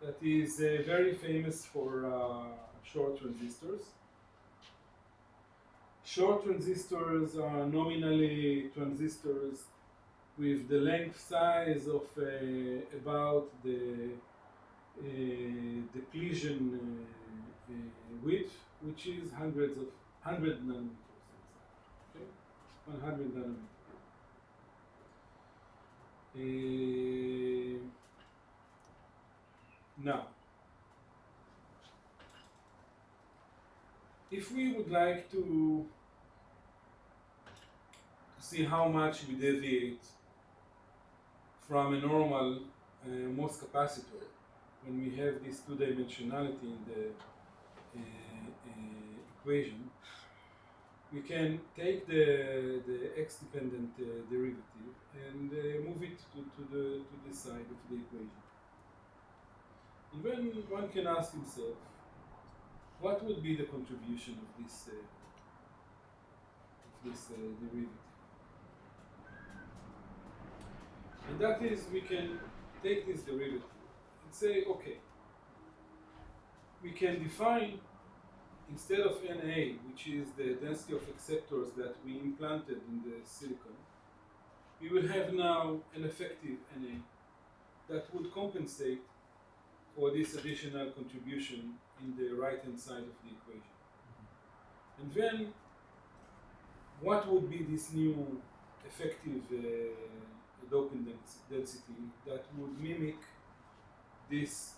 that is very famous for short transistors. Short transistors are nominally transistors with the length size of about the depletion width, which is 100 nanometers, okay? 100 nanometers. Now, if we would like to see how much we deviate from a normal MOS capacitor when we have this two-dimensionality in the equation, we can take the x-dependent derivative and move it to this side of the equation. And then one can ask himself, what would be the contribution of this derivative? And that is, we can take this derivative and say, okay, we can define, instead of Na, which is the density of acceptors that we implanted in the silicon, we will have now an effective Na that would compensate for this additional contribution in the right-hand side of the equation. And then, what would be this new effective doping density that would mimic this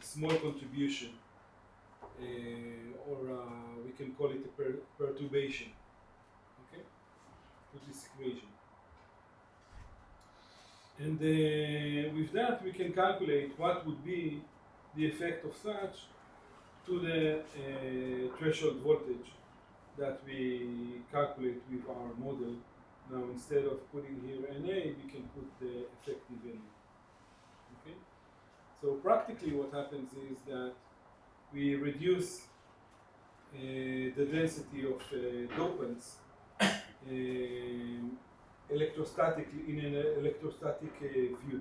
small contribution, or we can call it a perturbation, okay, to this equation. And with that we can calculate what would be the effect of such to the threshold voltage that we calculate with our model. Now instead of putting here NA, we can put the effective NA. Okay? So practically what happens is that we reduce the density of dopants electrostatically in an electrostatic view.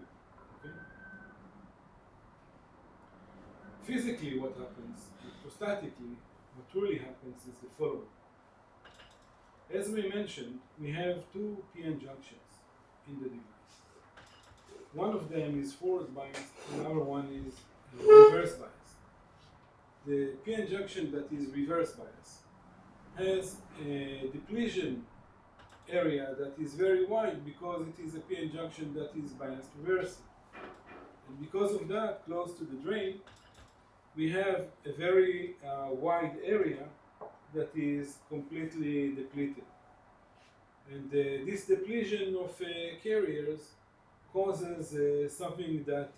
Okay? Physically what happens, electrostatically, what really happens is the following. As we mentioned, we have two p-n junctions in the device. One of them is forward biased, and the other one is reverse biased. The p-n junction that is reverse biased has a depletion area that is very wide because it is a p-n junction that is biased reversely. And because of that, close to the drain, we have a very wide area that is completely depleted. And this depletion of carriers causes something that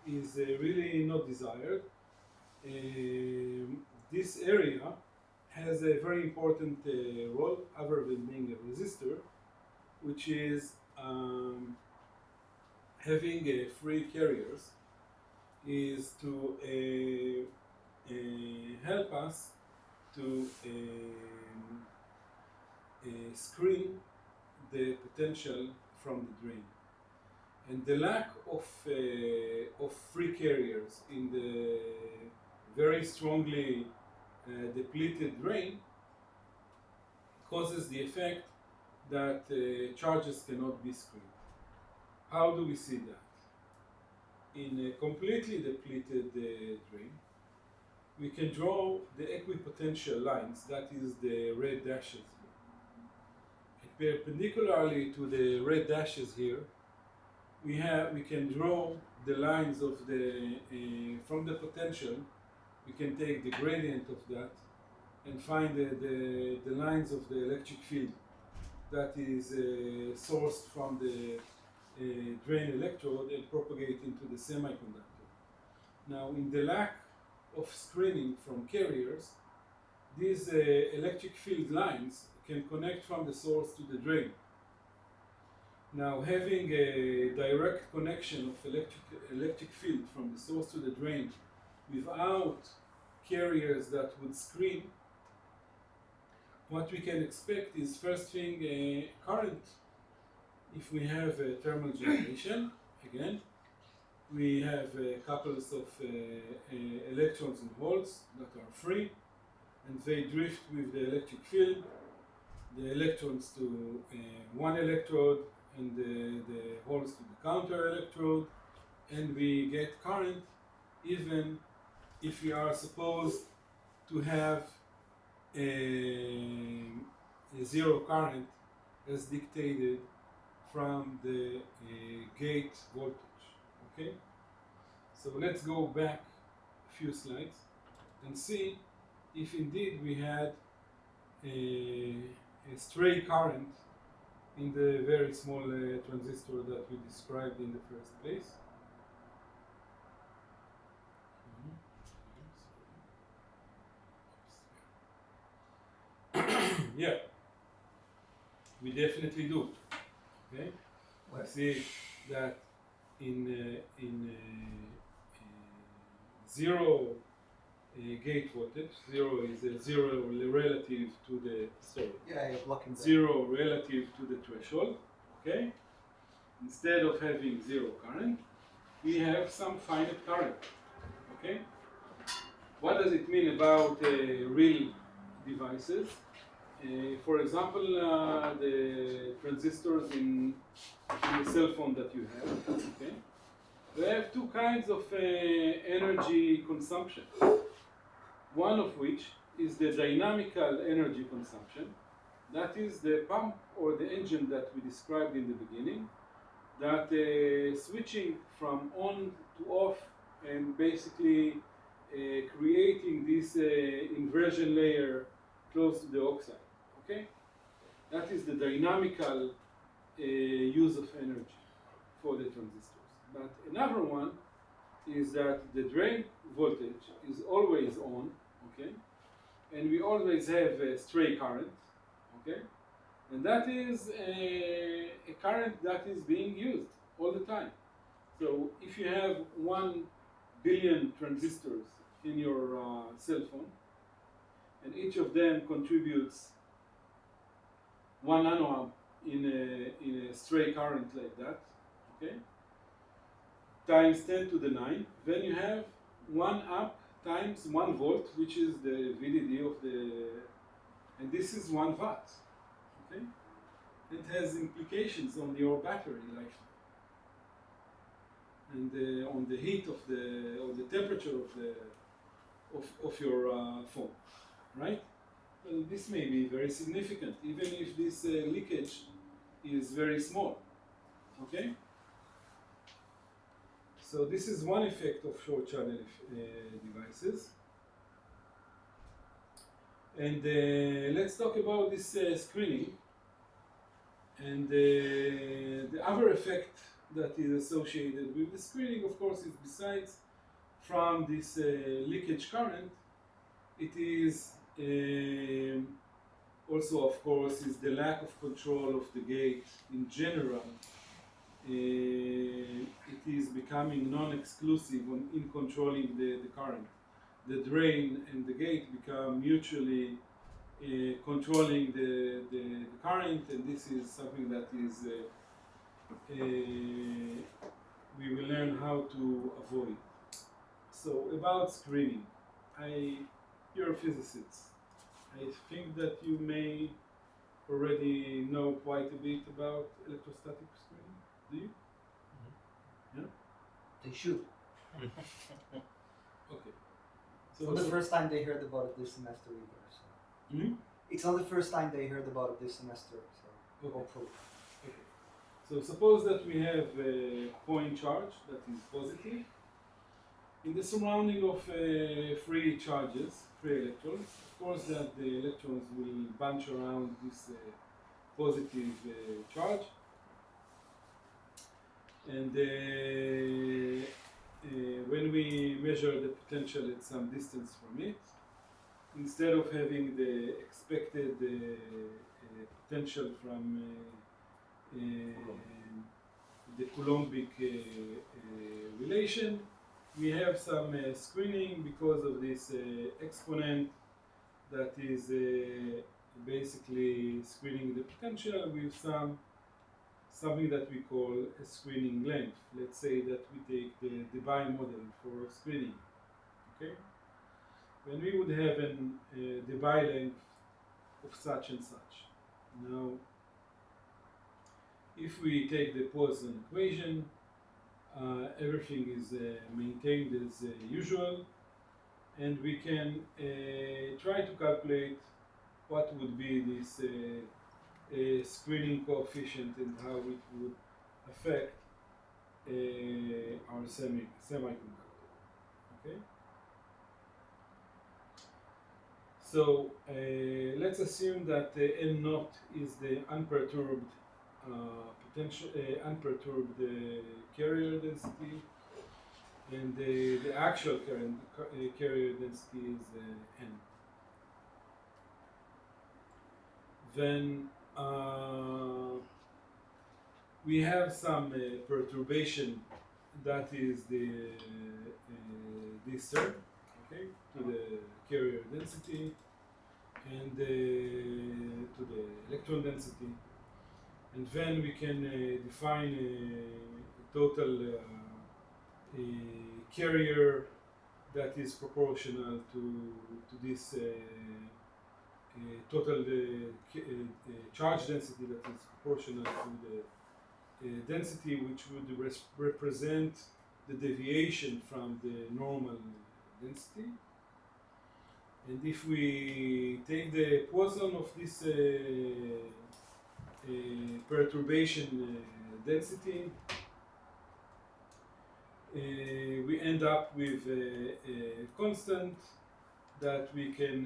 is really not desired. This area has a very important role, other than being a resistor, which is having free carriers, is to help us to screen the potential from the drain. And the lack of free carriers in the very strongly depleted drain causes the effect that charges cannot be screened. How do we see that? In a completely depleted drain, we can draw the equipotential lines, that is the red dashes here. And perpendicularly to the red dashes here, we can draw the lines of the from the potential. We can take the gradient of that and find the lines of the electric field that is sourced from the drain electrode and propagate into the semiconductor. Now, in the lack of screening from carriers, these electric field lines can connect from the source to the drain. Now, having a direct connection of electric field from the source to the drain without carriers that would screen, what we can expect is, first thing, current. If we have a thermal generation, again, we have couples of electrons and holes that are free, and they drift with the electric field, the electrons to one electrode and the holes to the counter electrode, and we get current even if we are supposed to have a zero current as dictated from the gate voltage. Okay, so let's go back a few slides and see if indeed we had a stray current in the very small transistor that we described in the first place. Yeah, we definitely do. Okay, we see that in zero gate voltage, zero is zero relative to the zero relative to the threshold. Okay, instead of having zero current, we have some finite current. Okay, what does it mean about real devices? For example, the transistors in the cell phone that you have, okay? They have two kinds of energy consumption. One of which is the dynamical energy consumption, That is the pump or the engine that we described in the beginning, that switching from on to off and basically creating this inversion layer close to the oxide. Okay, that is the dynamical use of energy for the transistors. But another one is that the drain voltage is always on, okay, and we always have a stray current, okay, and that is a current that is being used all the time. So if you have 1 billion transistors in your cell phone, and each of them contributes 1 nanoamp in a stray current like that, okay, times 10 to the 9, then you have 1 amp times 1 volt, which is the VDD of the, and this is 1 watt, okay? It has implications on your battery lifetime and on the heat of the, or the temperature of your phone, right? Well, this may be very significant, even if this leakage is very small, okay? So this is one effect of short channel devices. And let's talk about this screening. And the other effect that is associated with the screening, of course, is besides from this leakage current, it is also, of course, is the lack of control of the gate in general. It is becoming non-exclusive in controlling the current. The drain and the gate become mutually controlling the current, and this is something that is we will learn how to avoid. So about screening, you're a physicist. I think that you may already know quite a bit about electrostatic screening. Do you? Mm-hmm. Yeah? They should. Okay. It's not the first time they heard about it this semester either. So. Mm-hmm? It's not the first time they heard about it this semester, so okay. hopefully. Okay. So suppose that we have a point charge that is positive in the surrounding of free charges, free electrons. Of course that the electrons will bunch around this positive charge. And when we measure the potential at some distance from it, instead of having the expected potential from the Coulombic relation, we have some screening because of this exponent that is basically screening the potential with something that we call a screening length. Let's say that we take the Debye model for screening, okay? When we would have a Debye length of such and such. Now, if we take the Poisson equation, everything is maintained as usual, and we can try to calculate what would be this screening coefficient and how it would affect our semiconductor. Okay. So let's assume that N naught is the unperturbed unperturbed carrier density, and the actual carrier density is N. Then we have some perturbation that is this term, okay, to the carrier density and to the electron density, and then we can define a total carrier that is proportional to this total charge density that is proportional to the density, which would represent the deviation from the normal density. And if we take the Poisson of this perturbation density, we end up with a constant that we can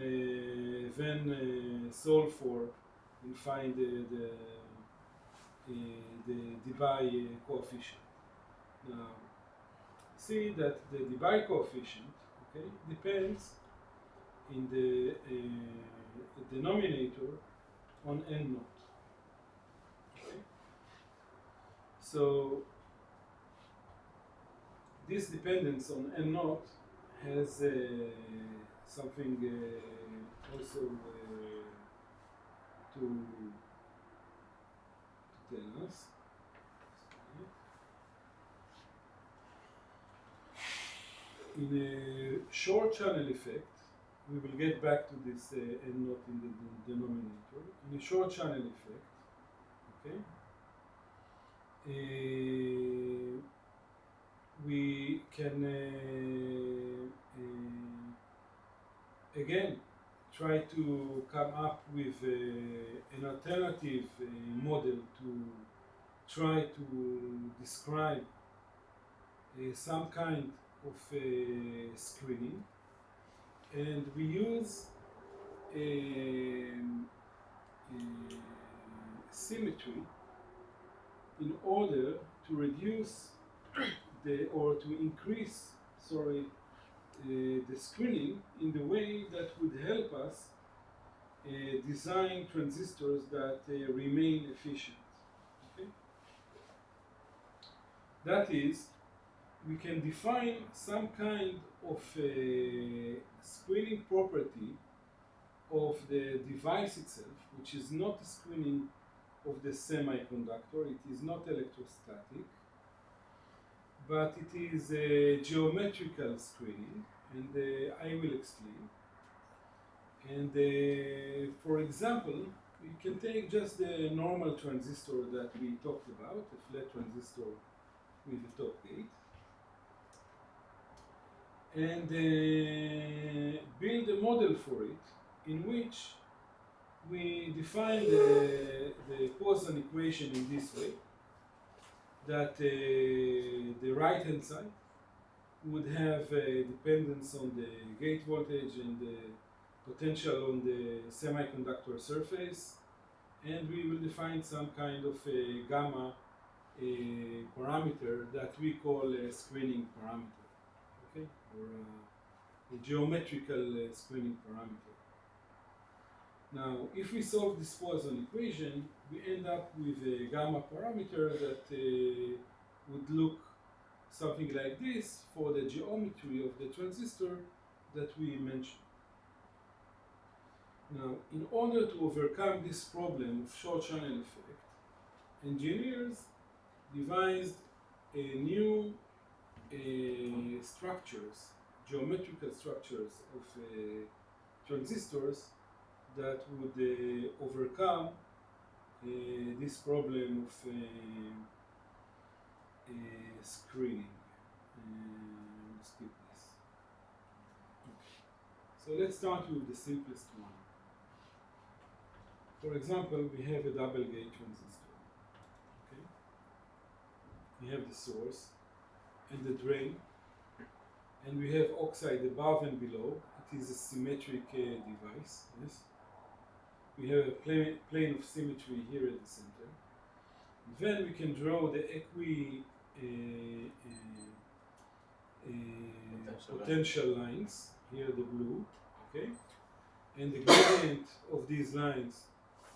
then solve for and find the Debye coefficient. Now, see that the Debye coefficient, okay, depends in the denominator on n naught. Okay? So this dependence on n naught has something also to tell us. In a short channel effect, we will get back to this n naught in the denominator. In a short channel effect, okay, we can again try to come up with an alternative model to try to describe some kind of screening, and we use symmetry in order to reduce or to increase, the screening in the way that would help us design transistors that remain efficient. Okay? That is, we can define some kind of screening property of the device itself, which is not a screening of the semiconductor, it is not electrostatic, but it is a geometrical screening, and I will explain. And for example, you can take just the normal transistor that we talked about, a flat transistor with a top gate, and build a model for it in which we define the Poisson equation in this way, that the right hand side would have a dependence on the gate voltage and the potential on the semiconductor surface, and we will define some kind of a gamma parameter that we call a screening parameter, okay, or a geometrical screening parameter. Now, if we solve this Poisson equation, we end up with a gamma parameter that would look something like this for the geometry of the transistor that we mentioned. Now, in order to overcome this problem of short channel effect, engineers devised a new structures, geometrical structures of transistors that would overcome this problem of screening. Skip this. Okay. So let's start with the simplest one. For example, we have a double gate transistor. Okay? We have the source and the drain, and we have oxide above and below. It is a symmetric device. Yes. We have a plane of symmetry here at the center. Then we can draw the potential lines, here the blue, okay? And the gradient of these lines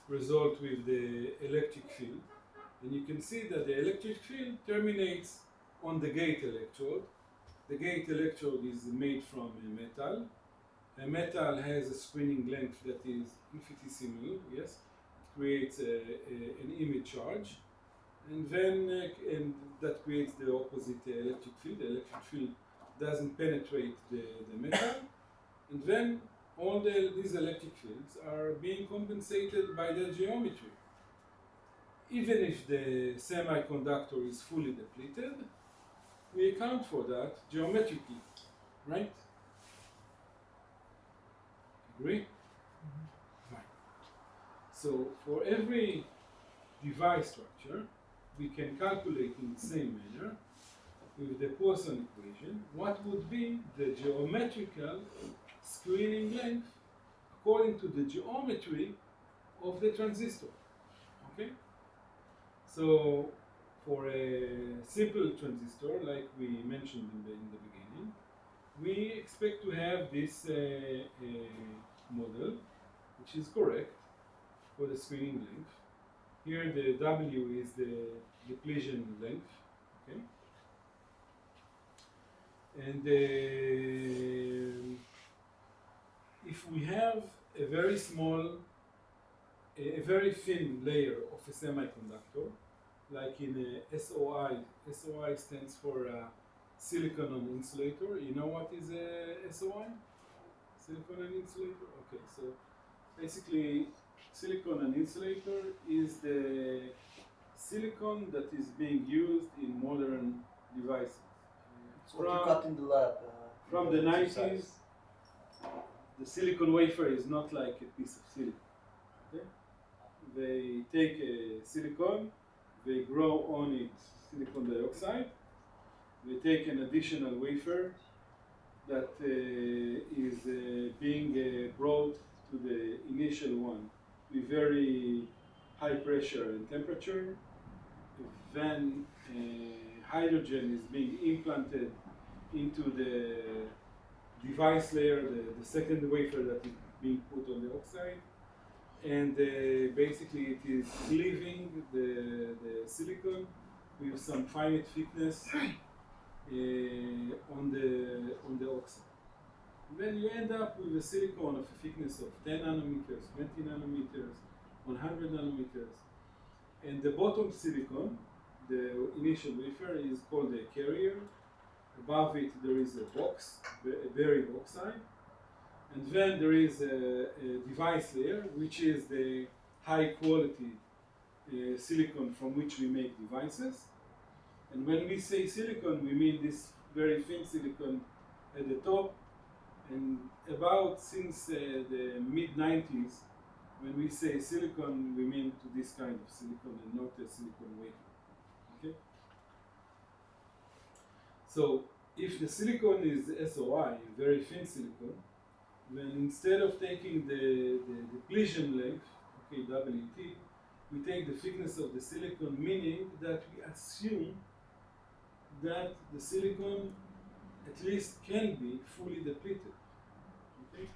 result with the electric field. And you can see that the electric field terminates on the gate electrode. The gate electrode is made from a metal. A metal has a screening length that is infinitesimal, yes? It creates an image charge. And then and that creates the opposite electric field. The electric field doesn't penetrate the metal. And then all these electric fields are being compensated by the geometry. Even if the semiconductor is fully depleted, we account for that geometrically, right? Agree? Fine. So for every device structure, we can calculate in the same manner with the Poisson equation what would be the geometrical screening length according to the geometry of the transistor. Okay? So for a simple transistor, like we mentioned in the beginning, we expect to have this model, which is correct for the screening length. Here the W is the depletion length, okay? And if we have a very small, a very thin layer of a semiconductor, like in a SOI, SOI stands for silicon on insulator. You know what is a SOI? Silicon on insulator? Okay, so basically silicon on insulator is the silicon that is being used in modern devices. So what you cut in the lab. From the 90s, the silicon wafer is not like a piece of silicon. Okay? They take a silicon, they grow on it silicon dioxide, they take an additional wafer that is being brought to the initial one with very high pressure and temperature. Then hydrogen is being implanted into the device layer, the second wafer that is being put on the oxide, and basically it is cleaving the silicon with some finite thickness on the oxide. Then you end up with a silicon of a thickness of 10 nanometers, 20 nanometers, 100 nanometers, and the bottom silicon, the initial wafer, is called a carrier. Above it there is a box, a buried oxide, and then there is a device layer, which is the high quality silicon from which we make devices. And when we say silicon, we mean this very thin silicon at the top. And about since the mid-90s, when we say silicon, we mean to this kind of silicon and not a silicon wafer. Okay? So if the silicon is SOI, very thin silicon, then instead of taking the depletion length, okay, WT, we take the thickness of the silicon, meaning that we assume that the silicon at least can be fully depleted, okay,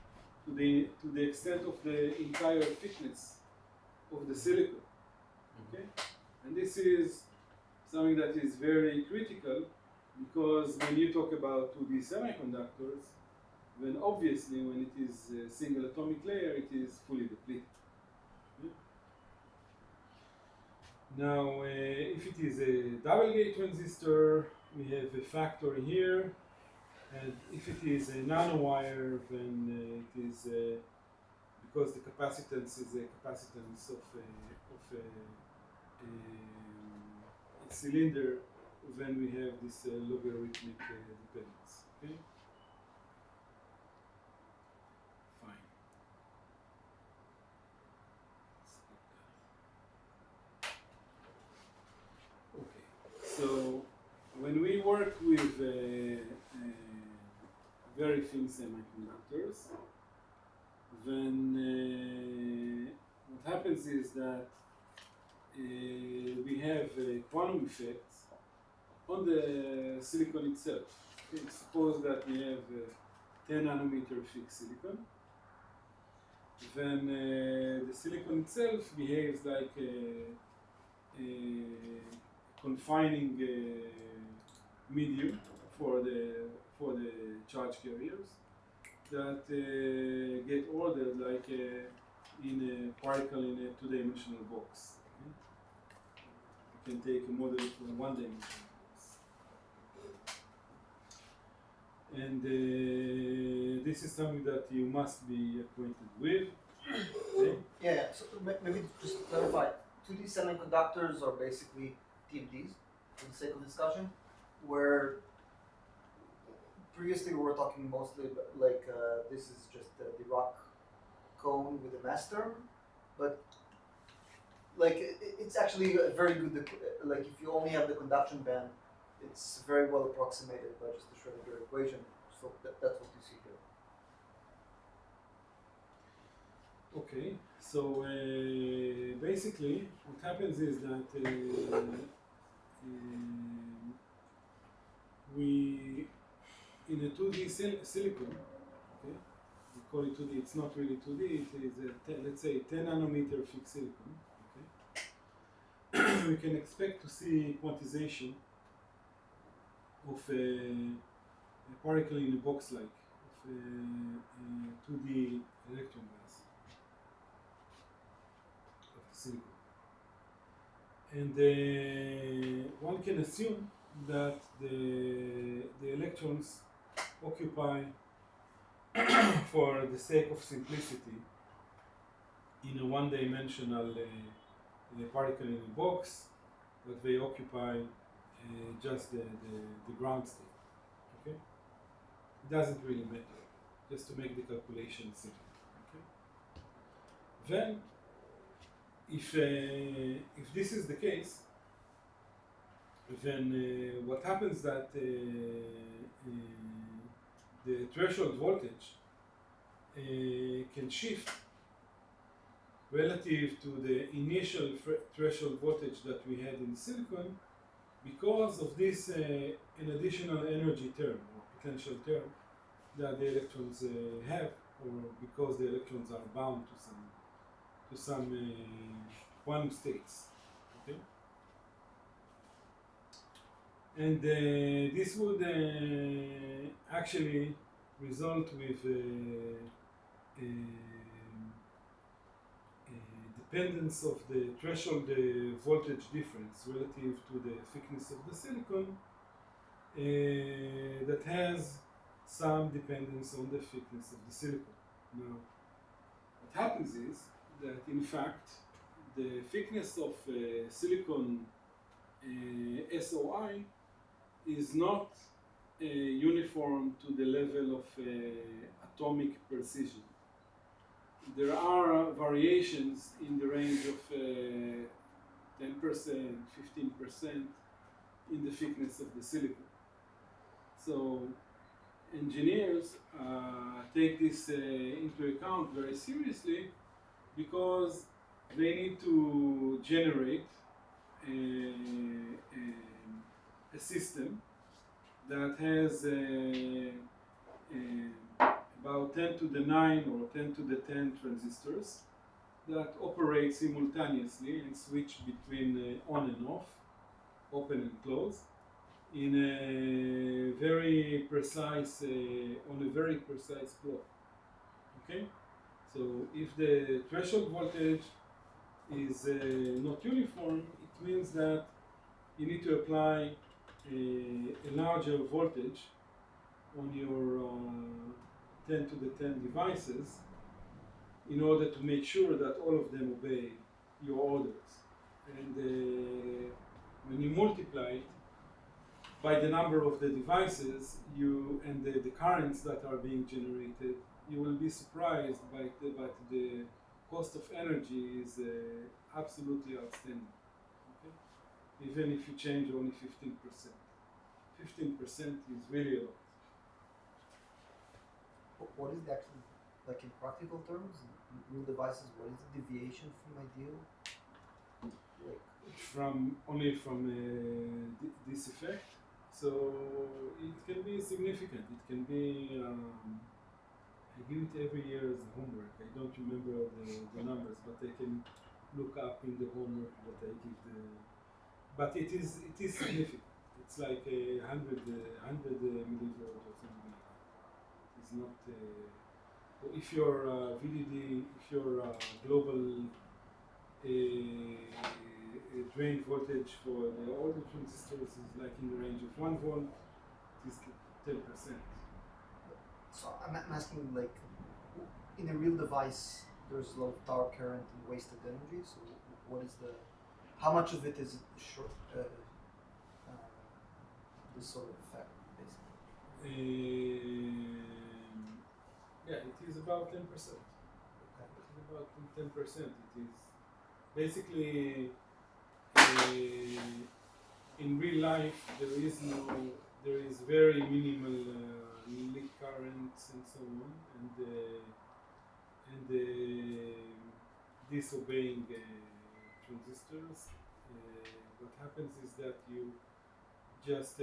to the extent of the entire thickness of the silicon, okay, and this is something that is very critical because when you talk about 2D semiconductors, then obviously when it is a single atomic layer, it is fully depleted. Okay? Now, if it is a double gate transistor, we have a factor here, and if it is a nanowire, then it is because the capacitance is a capacitance of a cylinder, then we have this logarithmic dependence. Okay. Fine. Okay. So when we work with very thin semiconductors, then what happens is that we have quantum effects on the silicon itself. Okay, suppose that we have 10 nanometer thick silicon. Then the silicon itself behaves like a confining medium for the charge carriers that get ordered like in a particle in a two-dimensional box. Okay? You can take a model for a one-dimensional box. And this is something that you must be acquainted with. Okay? Yeah, so maybe just to clarify, 2D semiconductors are basically TMDs, for the sake of discussion, where previously we were talking mostly about, like this is just the rock cone with a mass term, but like it's actually a very good. Like if you only have the conduction band, it's very well approximated by just the Schrödinger equation. So that's what you see here. Okay, so basically what happens is that we, in a 2D silicon, okay, we call it 2D, it's not really 2D, it is let's say 10 nanometer fixed silicon, okay. We can expect to see quantization of a particle in a box like of a 2D electron mass of the silicon. And one can assume that the electrons occupy, for the sake of simplicity, in a one-dimensional particle in a box, but they occupy just the ground state. Okay, it doesn't really matter, just to make the calculation simple. Okay, then if this is the case, then what happens that the threshold voltage can shift relative to the initial threshold voltage that we had in silicon, because of this an additional energy term or potential term that the electrons have, or because the electrons are bound to some quantum states. Okay, and this would actually result with dependence of the threshold voltage difference relative to the thickness of the silicon that has some dependence on the thickness of the silicon. Now, what happens is that in fact the thickness of silicon SOI is not uniform to the level of atomic precision. There are variations in the range of 10%, 15% in the thickness of the silicon. So engineers take this into account very seriously, because they need to generate a system that has about 10 to the 9 or 10 to the 10 transistors that operate simultaneously and switch between on and off, open and close, in a very precise, on a very precise plot. Okay? So if the threshold voltage is not uniform, it means that you need to apply a larger voltage on your 10 to the 10 devices in order to make sure that all of them obey your orders. And when you multiply it by the number of the devices and the currents that are being generated, you will be surprised by the cost of energy is absolutely outstanding. Okay? Even if you change only 15%. 15% is really a lot. What is the actual, like in practical terms, in real devices, what is the deviation from ideal? Like Only from this effect. So it can be significant. It can be, I give it every year as homework. I don't remember the numbers, but I can look up in the homework that I give but it is significant. It's like 100 millivolts or something like that. It's not, if your VDD, if your global drain voltage for all the transistors is like in the range of 1 volt, it is 10%. So I'm asking, like, in a real device, there's a lot of dark current and wasted energy. So what is how much of it is short? This sort of effect, basically. Yeah, it is about 10%. Okay. about 10%. It is basically in real life there is very minimal leak currents and so on, and disobeying transistors. What happens is that you just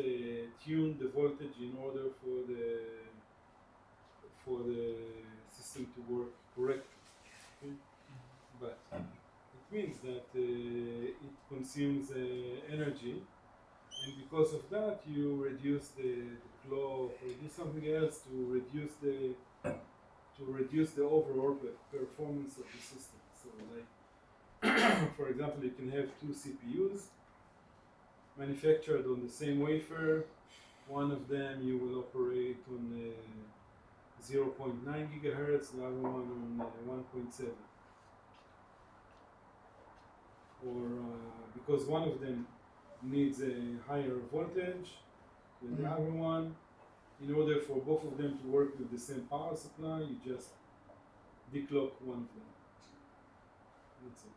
tune the voltage in order for the system to work correctly. Okay? But it means that it consumes energy, and because of that you reduce the clock or do something else to reduce the overall performance of the system. So like for example, you can have two CPUs manufactured on the same wafer. One of them you will operate on 0.9 gigahertz, the other one on 1.7. Or because one of them needs a higher voltage than the other one, in order for both of them to work with the same power supply, you just declock one of them. That's it.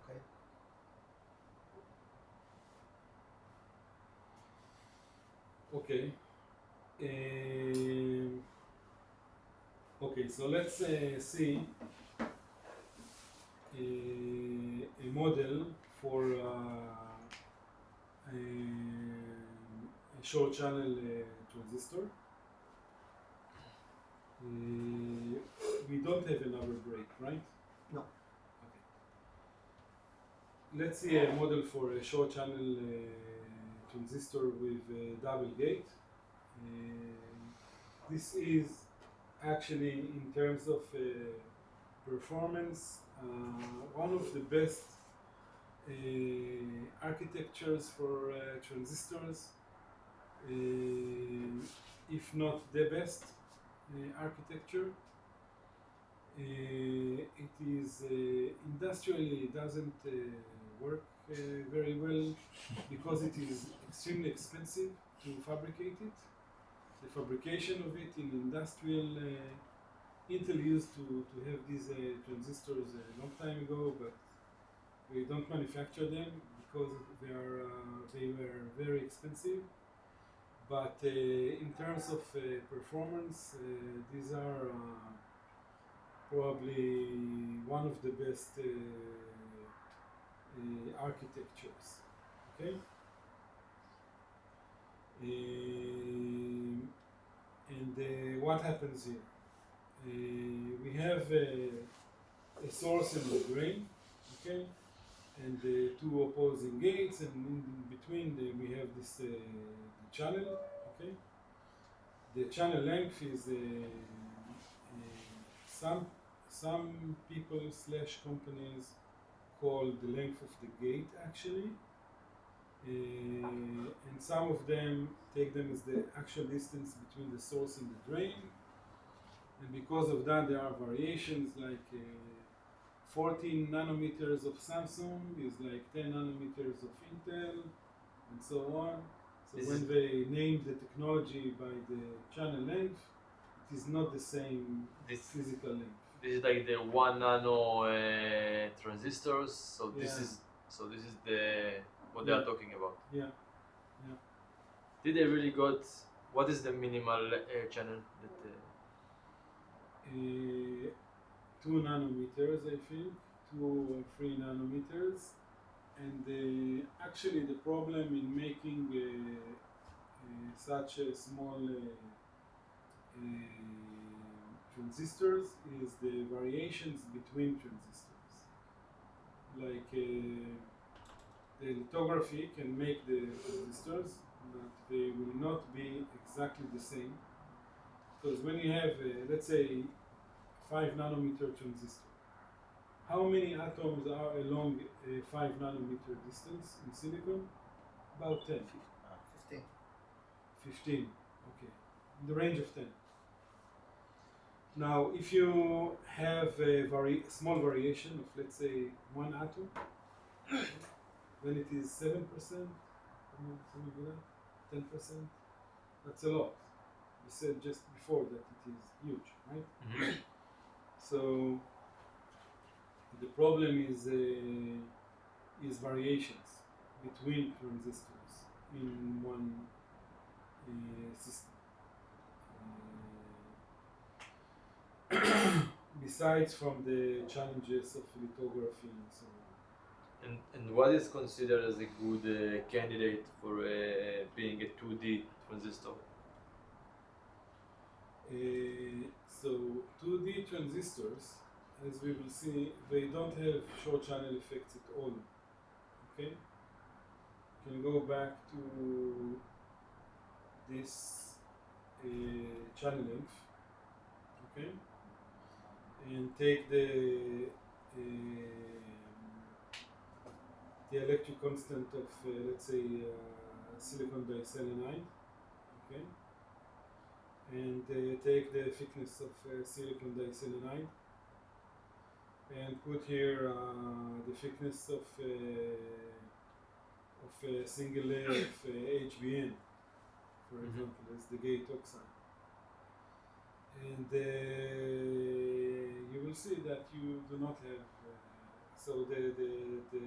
Okay. Okay. Okay, so let's see a model for a short channel transistor. We don't have another break, right? No. Okay. Let's see a model for a short channel transistor with a double gate. This is actually, in terms of performance, one of the best architectures for transistors, if not the best architecture. It is industrially, it doesn't work very well because it is extremely expensive to fabricate it. The fabrication of it in industrial, Intel used to have these transistors a long time ago, but we don't manufacture them because they were very expensive. But in terms of performance, these are probably one of the best architectures. Okay. And what happens here? We have a source and a drain, okay, and two opposing gates, and in between we have this channel, okay. The channel length is some people / companies call the length of the gate actually. And some of them take them as the actual distance between the source and the drain, and because of that there are variations like 14 nanometers of Samsung is like 10 nanometers of Intel, and so on. So when they name the technology by the channel length, it is not the same physical length. This is like the 1 nano transistors. So this is the what they are talking about. Yeah. Did they really got? What is the minimal channel that? 2 nanometers, I think, 2 or 3 nanometers, and actually the problem in making such a small transistors is the variations between transistors. Like the lithography can make the transistors, but they will not be exactly the same. Because when you have, let's say, 5 nanometer transistor, how many atoms are along a 5 nanometer distance in silicon? About 10. 15. 15, okay, in the range of 10. Now, if you have a small variation of, let's say, 1 atom, then it is 7%, something like that, 10%. That's a lot. We said just before that it is huge, right? So the problem is variations between transistors in one system. Besides from the challenges of lithography and so on. And what is considered as a good candidate for being a 2D transistor? So 2D transistors, as we will see, they don't have short channel effects at all. Okay? You can go back to this channel length, okay? And take the electric constant of let's say silicon diselenide, okay? And take the thickness of silicon diselenide and put here the thickness of a single layer of HBN, for example, as the gate oxide. And you will see that you do not have, so the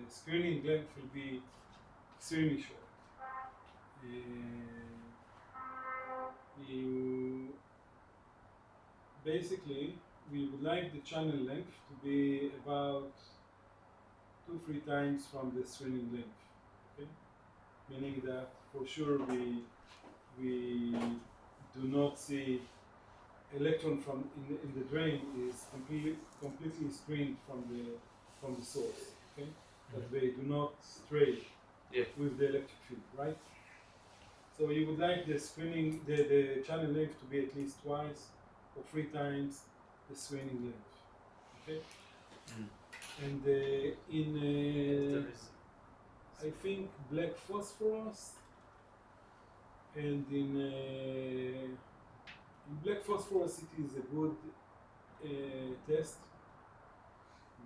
screening length will be extremely short. Basically, we would like the channel length to be about 2-3 times from the screening length, okay? Meaning that for sure we do not see electron from in the drain is completely screened from the source, okay? That they do not stray with the electric field, right? So you would like the screening, the channel length to be at least twice or 3 times the screening length, okay? And I think black phosphorus, and in black phosphorus it is a good test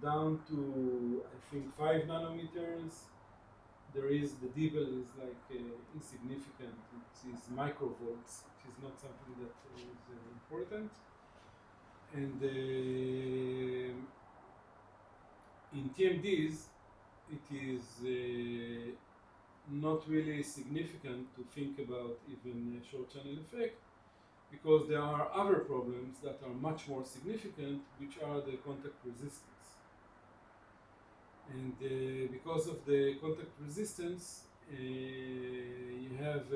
down to I think 5 nanometers. There is the dBel is like insignificant. It is microvolts. It is not something that is important. And in TMDs, it is not really significant to think about even a short channel effect, because there are other problems that are much more significant, which are the contact resistance. And because of the contact resistance, you have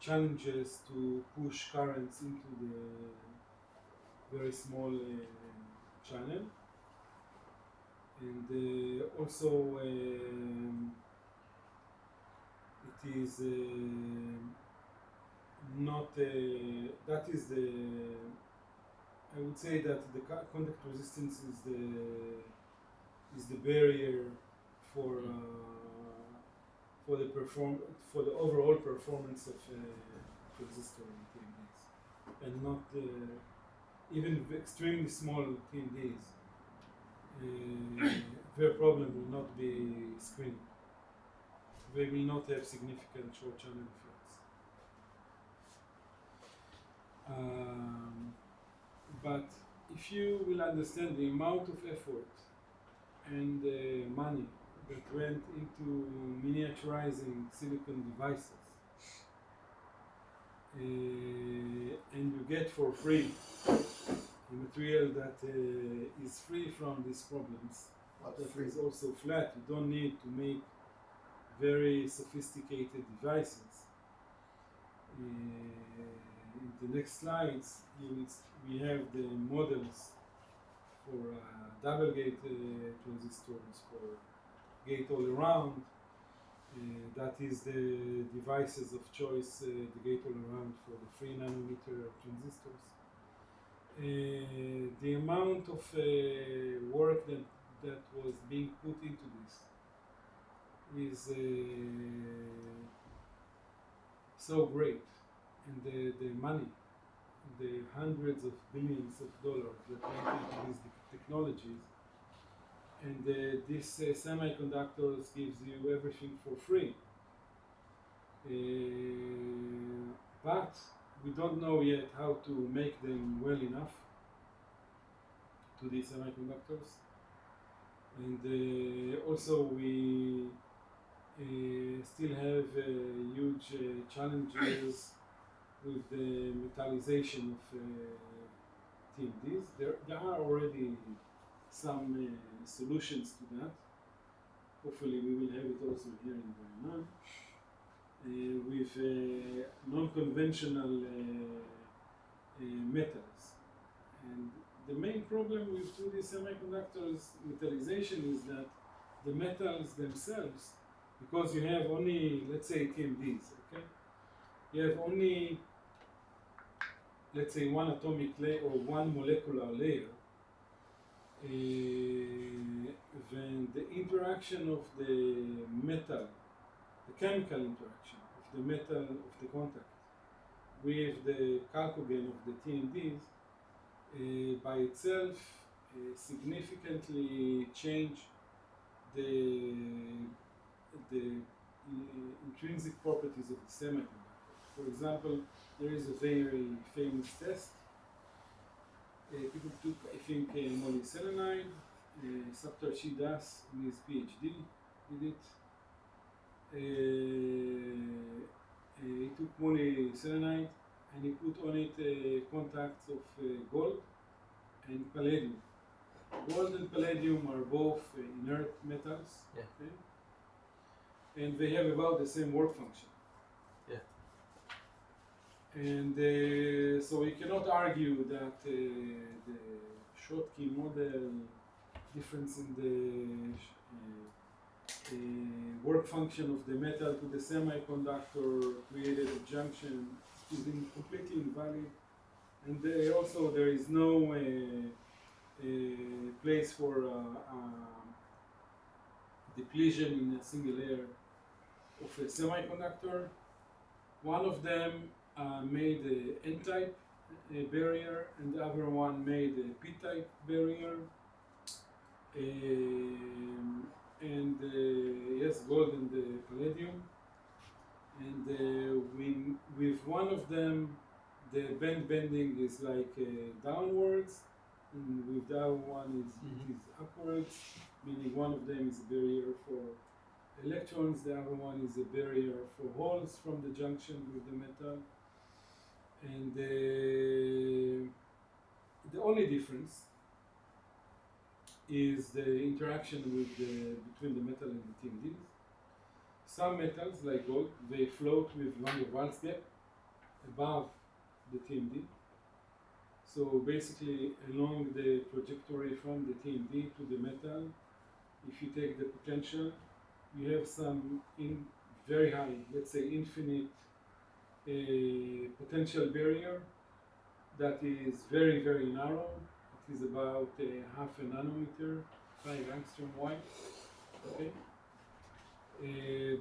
challenges to push currents into the very small channel. And also it is not, that is the, I would say that the contact resistance is the barrier for the overall performance of transistor in TMDs, and not even extremely small TMDs. Their problem will not be screened. They will not have significant short channel effects. But if you will understand the amount of effort and money that went into miniaturizing silicon devices, and you get for free a material that is free from these problems, that is also flat. You don't need to make very sophisticated devices. In the next slides, we have the models for double gate transistors, for gate all around. That is the devices of choice, the gate all around for the 3 nanometer transistors. The amount of work that was being put into this is so great, and the money, the hundreds of billions of dollars that went into these technologies, and this semiconductors gives you everything for free. But we don't know yet how to make them well enough, 2D semiconductors. And also we still have huge challenges with the metallization of TMDs. There are already some solutions to that. Hopefully we will have it also here in Vietnam. With non-conventional metals. And the main problem with 2D semiconductors metallization is that the metals themselves, because you have only, let's say, TMDs, okay? You have only, let's say, one atomic layer or one molecular layer. Then the interaction of the metal, the chemical interaction of the metal of the contact with the chalcogen of the TMDs by itself significantly change the intrinsic properties of the semiconductor. For example, there is a very famous test. People took, I think, molyselenide. Saptarshi Das in his PhD did it. He took molyselenide and he put on it contacts of gold and palladium. Gold and palladium are both inert metals, Yeah. okay? And they have about the same work function. Yeah. And so we cannot argue that the Schottky model, difference in the work function of the metal to the semiconductor created a junction is completely invalid. And also there is no place for depletion in a single layer of a semiconductor. One of them made an N-type barrier and the other one made a P-type barrier. Yes, gold and palladium. And with one of them, the bending is like downwards, and with the other one it is upwards, meaning one of them is a barrier for electrons, the other one is a barrier for holes from the junction with the metal. And the only difference is the interaction with between the metal and the TMDs. Some metals, like gold, they float with van der Waals gap above the TMD. So basically, along the trajectory from the TMD to the metal, if you take the potential, you have some very high, let's say infinite potential barrier that is very, very narrow. It is about half a nanometer, 5 angstrom wide. Okay.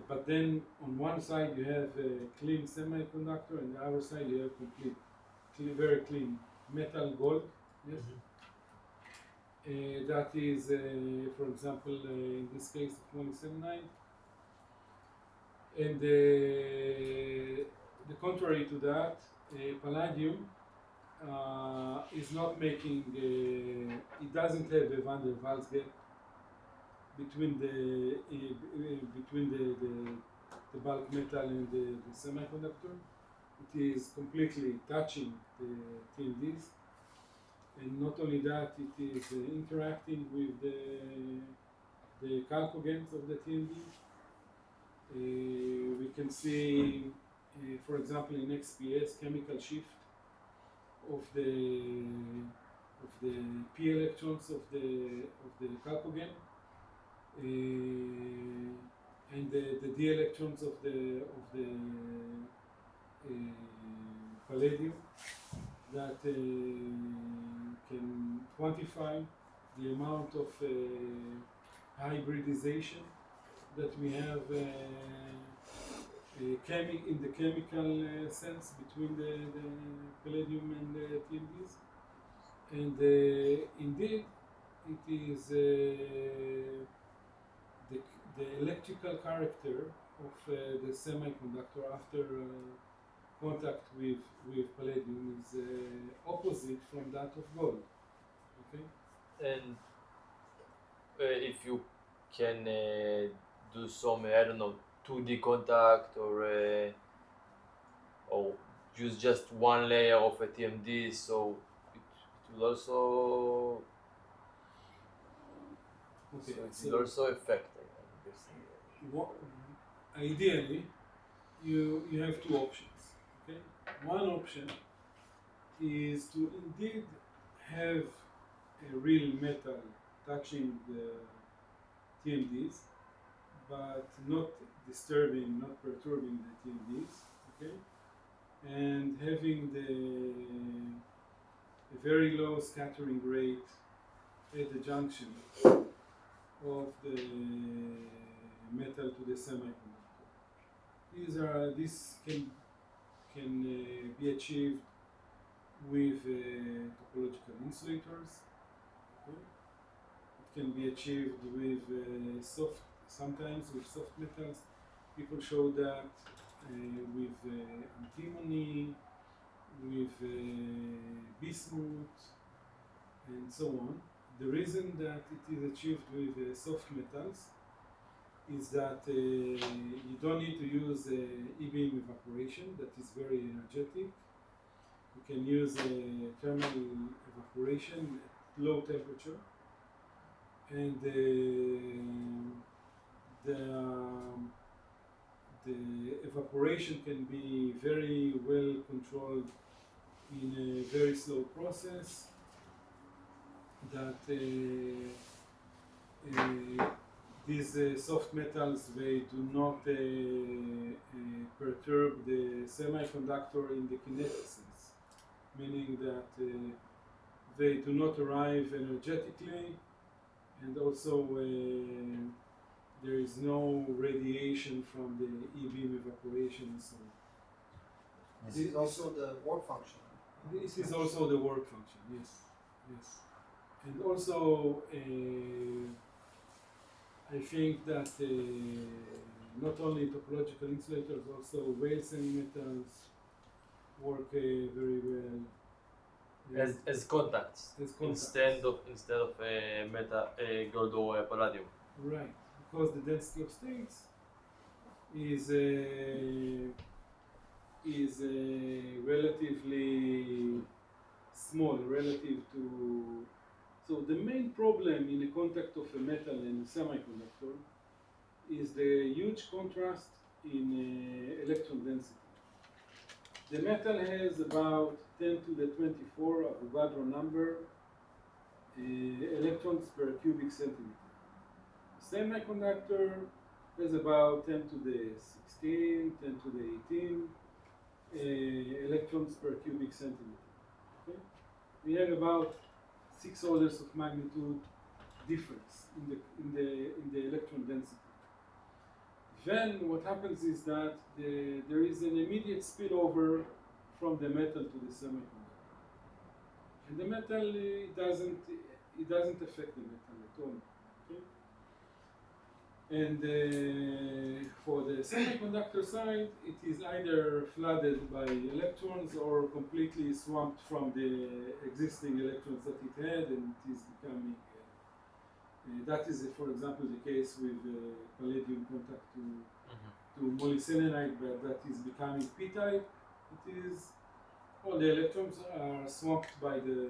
But then on one side you have a clean semiconductor, and the other side you have very clean metal gold. Yes. That is, for example, in this case, molyselenide. And the contrary to that, palladium is not making, it doesn't have a van der Waals gap between the bulk metal and the semiconductor. It is completely touching the TMDs, and not only that, it is interacting with the chalcogens of the TMDs. We can see, for example, in XPS, chemical shift of the p electrons of the chalcogen. And the d electrons of the palladium that can quantify the amount of hybridization that we have in the chemical sense between the palladium and the TMDs. And indeed, it is the electrical character of the semiconductor after contact with palladium is opposite from that of gold. Okay, And if you can do some, I don't know, 2D contact or use just one layer of a TMD, so it will also Okay, it will also affect, I guess. Ideally, you have two options. Okay, one option is to indeed have a real metal touching the TMDs, but not disturbing, not perturbing the TMDs. Okay, and having a very low scattering rate at the junction of the metal to the semiconductor. This can be achieved with topological insulators. Okay? It can be achieved with sometimes with soft metals. People show that with antimony, with bismuth, and so on. The reason that it is achieved with soft metals is that you don't need to use E-beam evaporation that is very energetic. You can use thermal evaporation at low temperature, and the evaporation can be very well controlled in a very slow process. That these soft metals, they do not perturb the semiconductor in the kinetic sense, meaning that they do not arrive energetically, and also there is no radiation from the E-beam evaporation and so on. This is also the work function. This is also the work function, yes, yes. And also, I think that not only topological insulators, also whale semimetals work very well. As contacts, instead of gold or palladium. Right, because the density of states is relatively small relative to. So the main problem in the contact of a metal and a semiconductor is the huge contrast in electron density. The metal has about 10 to the 24 Avogadro number electrons per cubic centimeter. The semiconductor has about 10 to the 16, 10 to the 18 electrons per cubic centimeter. Okay? We have about 6 orders of magnitude difference in the electron density. Then what happens is that there is an immediate spillover from the metal to the semiconductor, and the metal it doesn't affect the metal at all. Okay? And for the semiconductor side, it is either flooded by electrons or completely swamped from the existing electrons that it had, and it is becoming. That is, for example, the case with palladium contact to molyselenide, but that is becoming p-type. It is all the electrons are swamped by the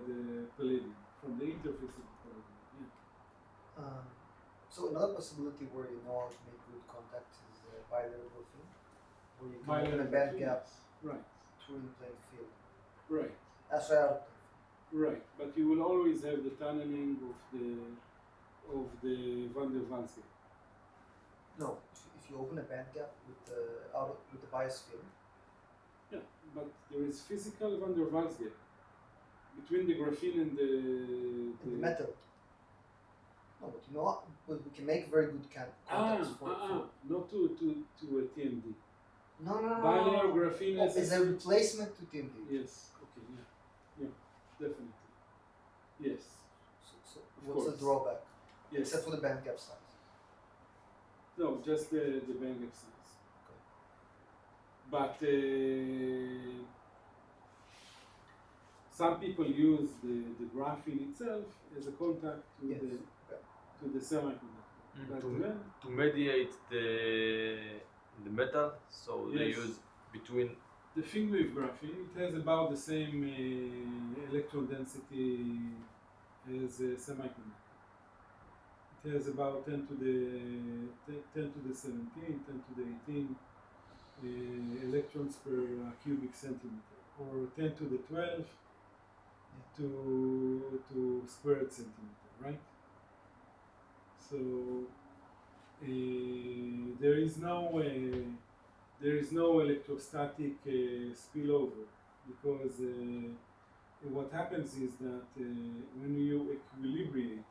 palladium from the interface of the palladium. Yeah. So another possibility where you know how to make good contact is bilateral graphene, where you can open a band gap right through the plane field. Right. That's right. Right, but you will always have the tunneling of the van der Waals gap. No, if you open a band gap with the bias field. Yeah, but there is physical van der Waals gap between the graphene and the metal. No, but you know what? We can make very good contacts not to a TMD. No. Bilayer graphene is a replacement to TMD. Yes. Okay. Yeah. Definitely. Yes. So what's the drawback? Yes. Except for the band gap size. No, just the band gap size. Okay. But some people use the graphene itself as a contact to Yes. to the semiconductor. But then, To mediate the metal, so they Yes. use between. the thing with graphene, it has about the same electron density as a semiconductor. It has about 10 to the 17, 10 to the 18 electrons per cubic centimeter, or 10 to the 12 to squared centimeter, right? So there is no electrostatic spillover, because what happens is that when you equilibrate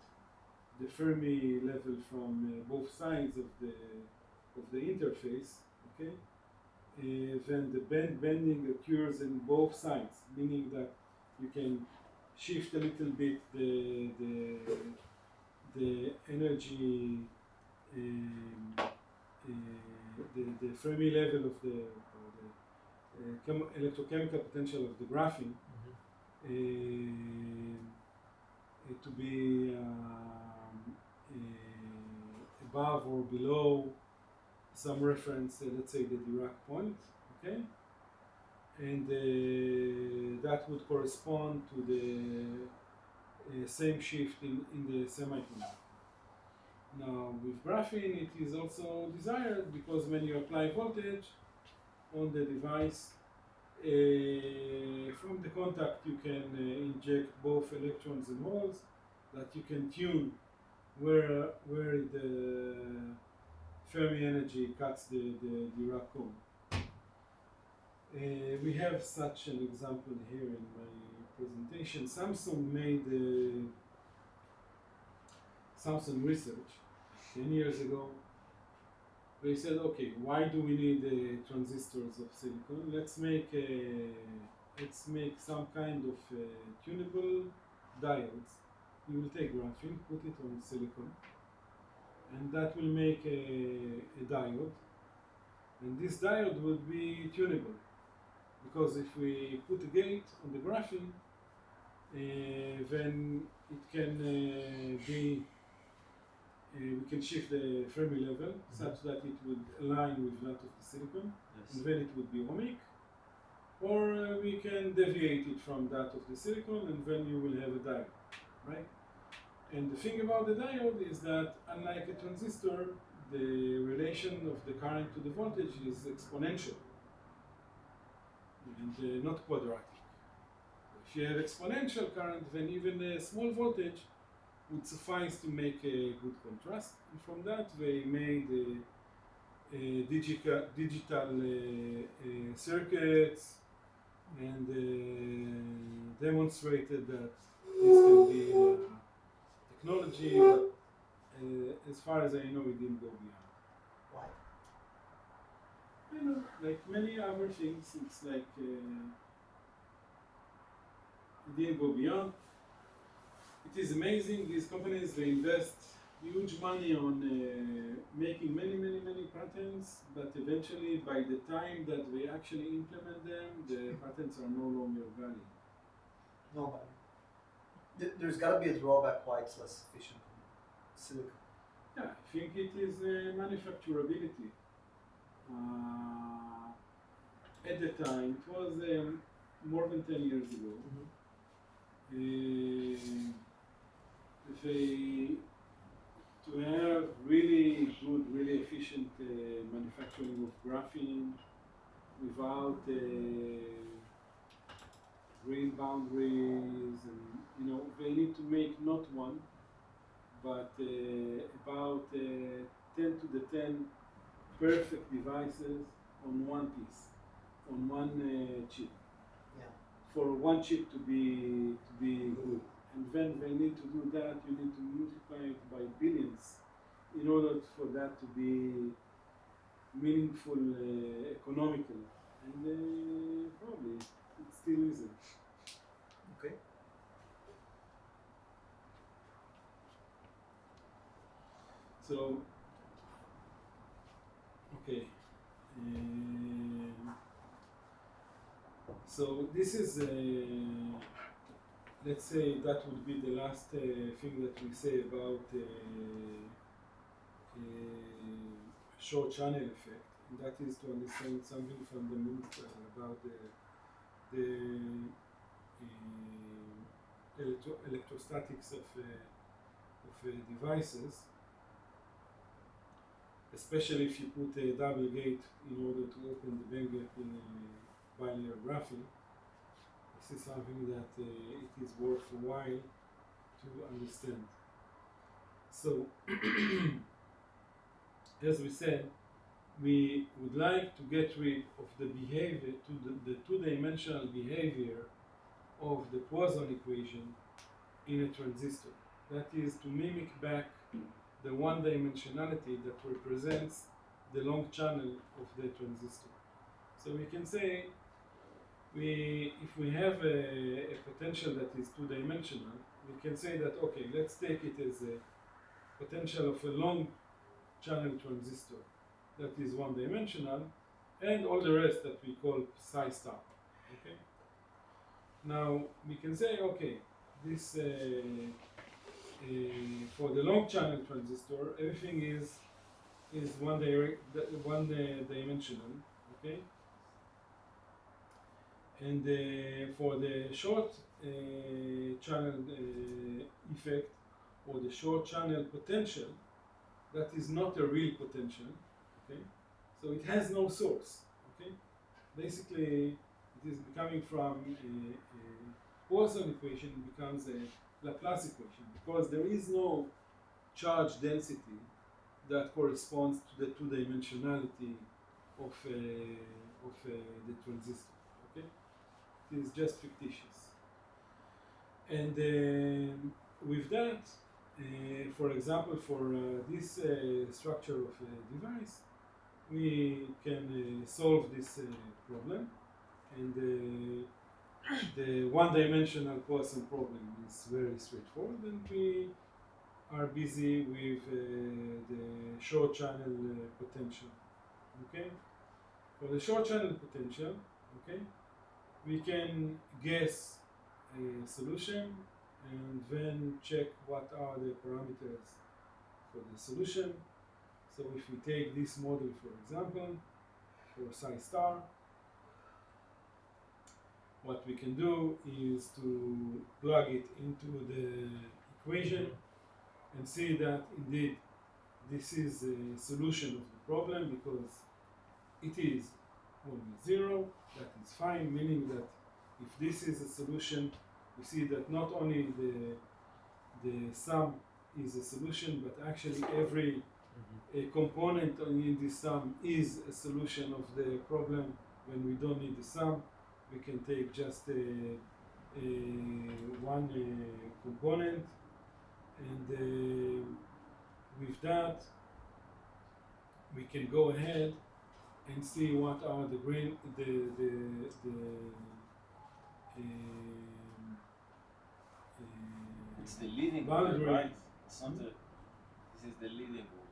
the Fermi level from both sides of the interface, okay, then the bending occurs in both sides, meaning that you can shift a little bit the energy, the Fermi level of the electrochemical potential of the graphene to be above or below some reference, let's say the Dirac point, okay? And that would correspond to the same shift in the semiconductor. Now, with graphene, it is also desired because when you apply voltage on the device, from the contact you can inject both electrons and holes that you can tune where the Fermi energy cuts the Dirac cone. We have such an example here in my presentation. Samsung made Samsung research 10 years ago. They said, okay, why do we need transistors of silicon? Let's make some kind of tunable diodes. You will take graphene, put it on silicon, and that will make a diode. And this diode will be tunable, because if we put a gate on the graphene, then it can we can shift the Fermi level such that it would align with that of the silicon, and then it would be ohmic, or we can deviate it from that of the silicon, and then you will have a diode, right? And the thing about the diode is that, unlike a transistor, the relation of the current to the voltage is exponential and not quadratic. If you have exponential current, then even a small voltage would suffice to make a good contrast. And from that, they made digital circuits and demonstrated that this can be technology, but as far as I know, it didn't go beyond. Why? You know, like many other things, it's like it didn't go beyond. It is amazing. These companies, they invest huge money on making many patents, but eventually, by the time that they actually implement them, the patents are no longer valid. No, but there's got to be a drawback why it's less efficient than silicon. Yeah, I think it is manufacturability. At the time, it was more than 10 years ago. To have really good, really efficient manufacturing of graphene without grain boundaries, and they need to make not one, but about 10 to the 10 perfect devices on one piece, on one chip. Yeah. For one chip to be good. And when they need to do that, you need to multiply it by billions in order for that to be meaningful, economical. And probably it still isn't. Okay. So, okay. So this is let's say that would be the last thing that we say about short channel effect, and that is to understand something fundamental about the electrostatics of devices, especially if you put a double gate in order to open the band gap in bilinear graphing. This is something that it is worth a while to understand. So, as we said, we would like to get rid of the behavior, the two-dimensional behavior of the Poisson equation in a transistor. That is to mimic back the one-dimensionality that represents the long channel of the transistor. So we can say, if we have a potential that is two-dimensional, we can say that, okay, let's take it as a potential of a long channel transistor that is one-dimensional, and all the rest that we call psi star. Okay. Now we can say, okay, this for the long channel transistor, everything is one-dimensional. Okay. And for the short channel effect or the short channel potential, that is not a real potential. Okay, so it has no source. Okay, basically it is becoming from a Poisson equation becomes a Laplace equation because there is no charge density that corresponds to the two-dimensionality of the transistor. Okay, it is just fictitious. And with that, for example, for this structure of a device, we can solve this problem, and the one-dimensional Poisson problem is very straightforward, and we are busy with the short channel potential. Okay, for the short channel potential, okay, we can guess a solution and then check what are the parameters for the solution. So if we take this model, for example, for psi star, what we can do is to plug it into the equation and see that indeed this is a solution of the problem because it is only zero. That is fine, meaning that if this is a solution, we see that not only the sum is a solution, but actually every component in this sum is a solution of the problem. When we don't need the sum, we can take just one component, and with that we can go ahead and see what are the it's the leading boundary. rule, right? It's not the, this is the leading rule.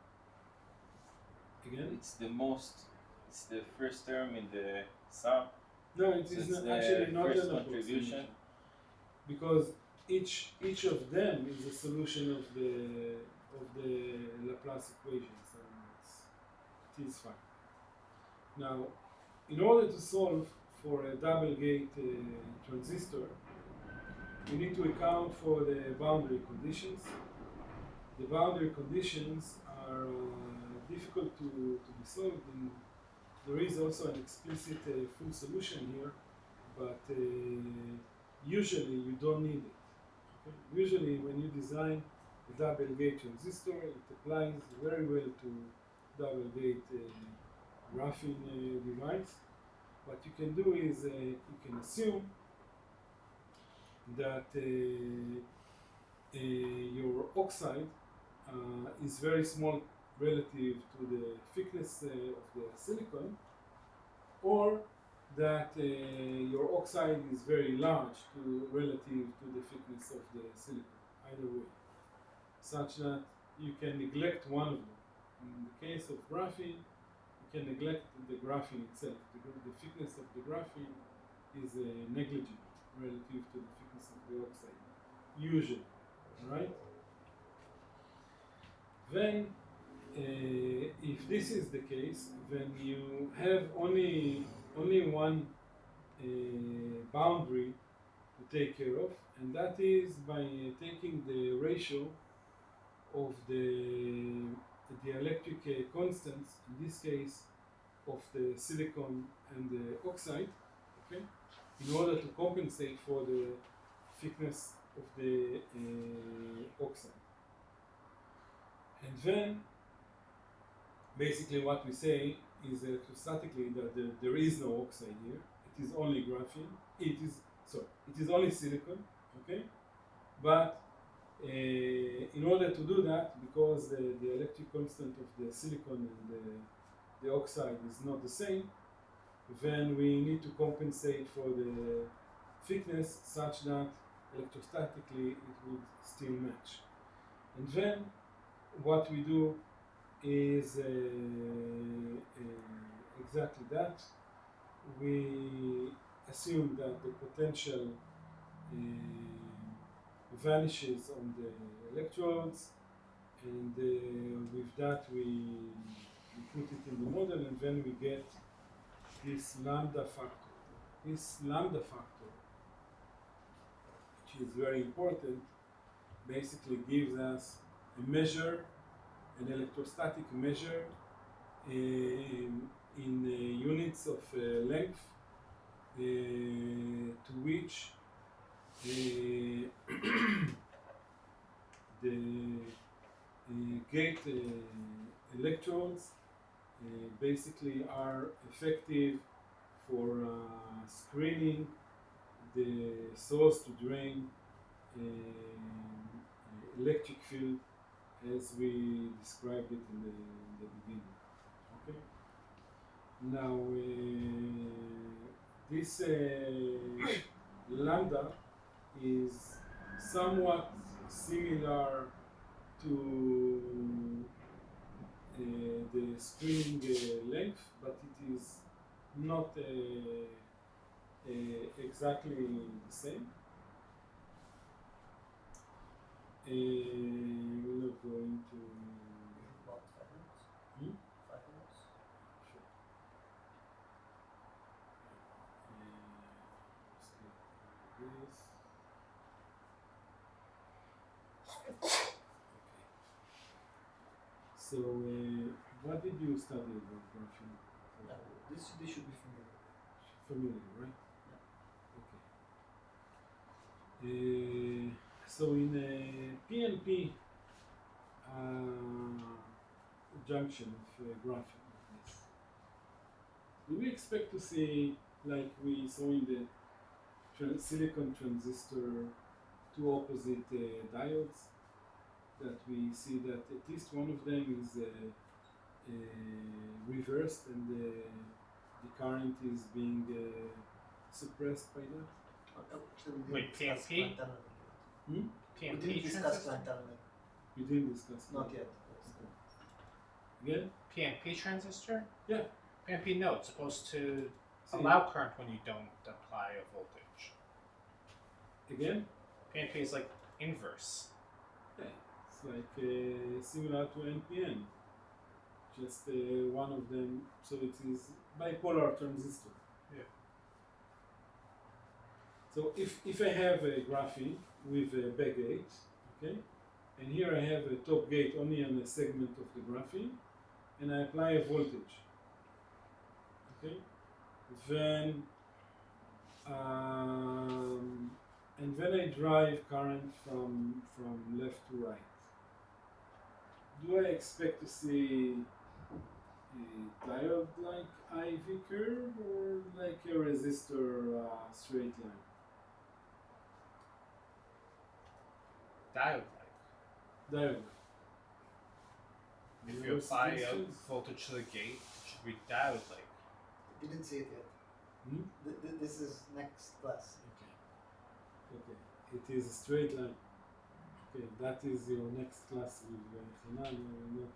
Again? It's the first term in the sum. No, it So is it's the actually not first an contribution. approximation, because each of them is a solution of the Laplace equation, so it is fine. Now, in order to solve for a double gate transistor, we need to account for the boundary conditions. The boundary conditions are difficult to be solved, and there is also an explicit full solution here, but usually you don't need it. Okay? Usually when you design a double gate transistor, it applies very well to double gate graphing device. What you can do is you can assume that your oxide is very small relative to the thickness of the silicon, or that your oxide is very large relative to the thickness of the silicon, either way, such that you can neglect one of them. In the case of graphene, you can neglect the graphene itself. The thickness of the graphene is negligible. relative to the thickness of the oxide, usually, right? Then, if this is the case, then you have only one boundary to take care of, and that is by taking the ratio of the dielectric constants, in this case of the silicon and the oxide, okay, in order to compensate for the thickness of the oxide. And then basically what we say is electrostatically that there is no oxide here. It is only graphene. It is only silicon, okay? But in order to do that, because the electric constant of the silicon and the oxide is not the same, then we need to compensate for the thickness such that electrostatically it would still match. And then what we do is exactly that. We assume that the potential vanishes on the electrodes, and with that we put it in the model, and then we get this lambda factor. This lambda factor, which is very important, basically gives us a measure, an electrostatic measure in units of length, to which the gate electrodes basically are effective for screening the source to drain electric field as we described it in the beginning. Okay. Now this lambda is somewhat similar to the screening length, but it is not exactly the same. We're not going to About 5 minutes. 5 minutes. Sure. This. Okay. So, what did you study about graphene? This should be familiar. Familiar, right? Yeah. Okay. So in a PNP junction of graphene like this, do we expect to see, like we saw in the silicon transistor, two opposite diodes? That we see that at least one of them is reversed and the current is being suppressed by that? Actually, we Wait, didn't discuss PNP? quantum mechanics. We PNP didn't discuss transistor? quantum mechanics. You didn't discuss Not that. yet. Again? PNP transistor? Yeah. PNP, no, it's supposed to See, allow current when you don't apply a voltage. again? PNP is like inverse. Yeah, it's like similar to NPN. Just one of them, so it is bipolar transistor. Yeah. So if I have a graphene with a back gate, okay, and here I have a top gate only on a segment of the graphene, and I apply a voltage, okay, then and then I drive current from left to right. Do I expect to see a diode-like IV curve or like a resistor straight line? Diode-like. Diode. If Any you apply a suggestions? voltage to the gate, it should be diode-like. Didn't see it yet. Hmm? This is next class. Okay. It is a straight line. Okay, that is your next class with Hanan. You will not.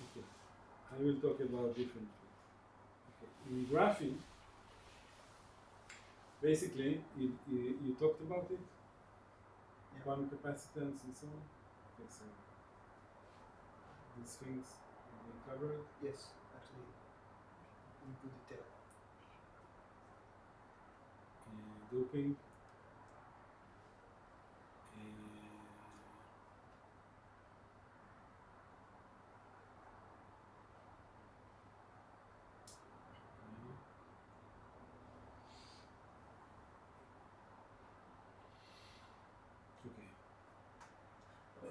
Okay, I will talk about different things. Okay, in graphene, basically, you talked about it, Yeah. quantum capacitance and so on. Okay, so these things have been covered. Yes, actually, in good detail. Doping.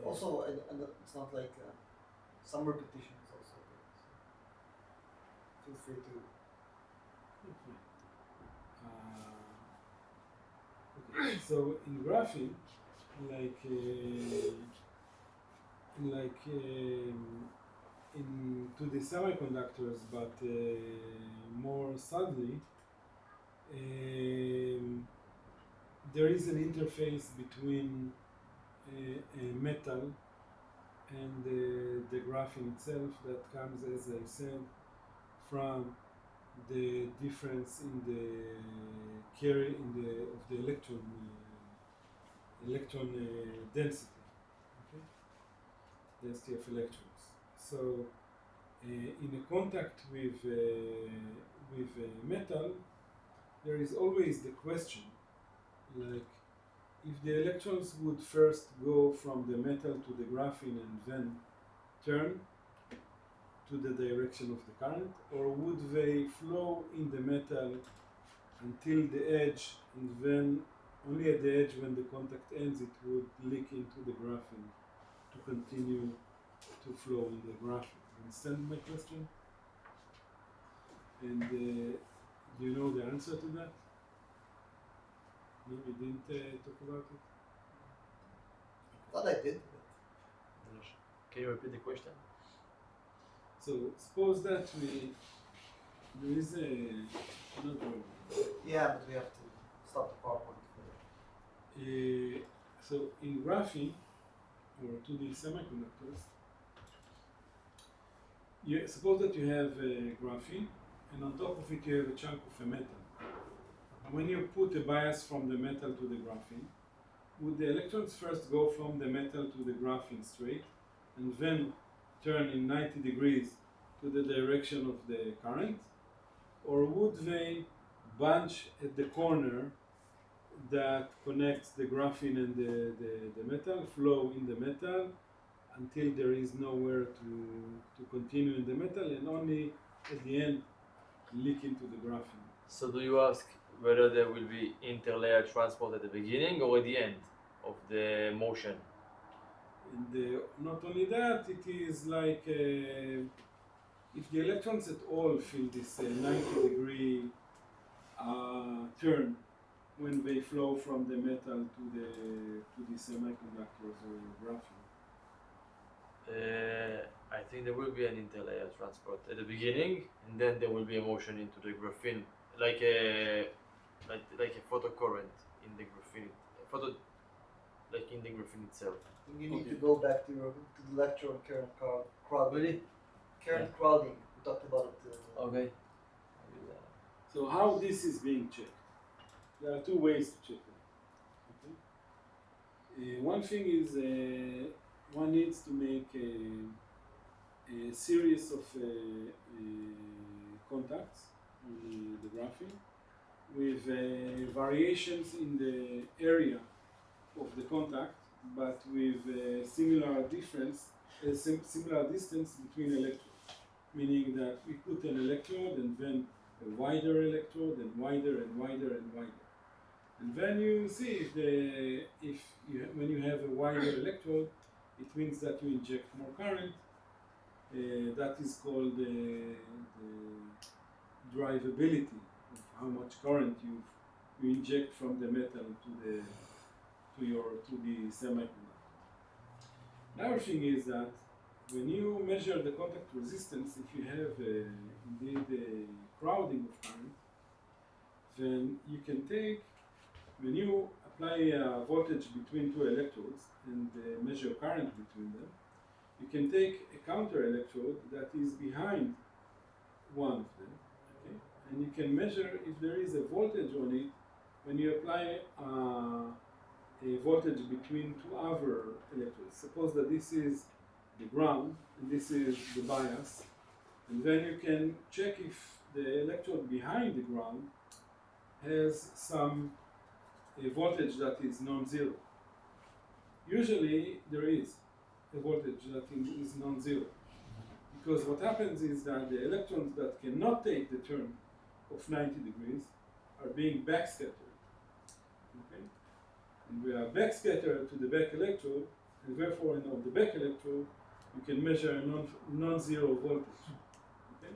Also, and it's not like some repetition is also good. So feel free to. Okay, so in graphing, into the semiconductors, but more subtly, there is an interface between a metal and the graphene itself that comes, as I said, from the difference in the carry of the electron density, okay? Density of electrons. So in a contact with metal, there is always the question, like, if the electrons would first go from the metal to the graphene and then turn to the direction of the current, or would they flow in the metal until the edge, and then only at the edge, when the contact ends, it would leak into the graphene to continue to flow in the graphene? Understand my question? And do you know the answer to that? No, we didn't talk about it? Thought I did. Can you repeat the question? So suppose that there is not drawing. Yeah, but we have to stop the PowerPoint for that. So in graphene, or 2D semiconductors, suppose that you have a graphene, and on top of it you have a chunk of a metal. And when you put a bias from the metal to the graphene, would the electrons first go from the metal to the graphene straight, and then turn in 90 degrees to the direction of the current? Or would they bunch at the corner that connects the graphene and the metal, flow in the metal until there is nowhere to continue in the metal, and only at the end leak into the graphene? So do you ask whether there will be interlayer transport at the beginning or at the end of the motion? And not only that, it is like if the electrons at all feel this 90-degree turn when they flow from the metal to the semiconductors or graphene. I think there will be an interlayer transport at the beginning, and then there will be a motion into the graphene, like a photocurrent in the graphene, like in the graphene itself. You need to go back to the lecture on current crowding. Really? Current crowding. We talked about it. Okay. So how this is being checked? There are two ways to check it. Okay? One thing is one needs to make a series of contacts on the graphene with variations in the area of the contact, but with similar distance between electrodes. Meaning that we put an electrode and then a wider electrode and wider and wider and wider. And then you see when you have a wider electrode, it means that you inject more current. That is called the drivability of how much current you inject from the metal to the semiconductor. Another thing is that when you measure the contact resistance, if you have indeed a crowding of current, then you can take, when you apply a voltage between two electrodes and measure current between them, you can take a counter electrode that is behind one of them, okay? And you can measure if there is a voltage on it when you apply a voltage between two other electrodes, suppose that this is the ground and this is the bias, and then you can check if the electrode behind the ground has some voltage that is non-zero. Usually there is a voltage that is non-zero, because what happens is that the electrons that cannot take the turn of 90 degrees are being backscattered. Okay? And we are backscattered to the back electrode, and therefore on the back electrode you can measure a non-zero voltage. Okay?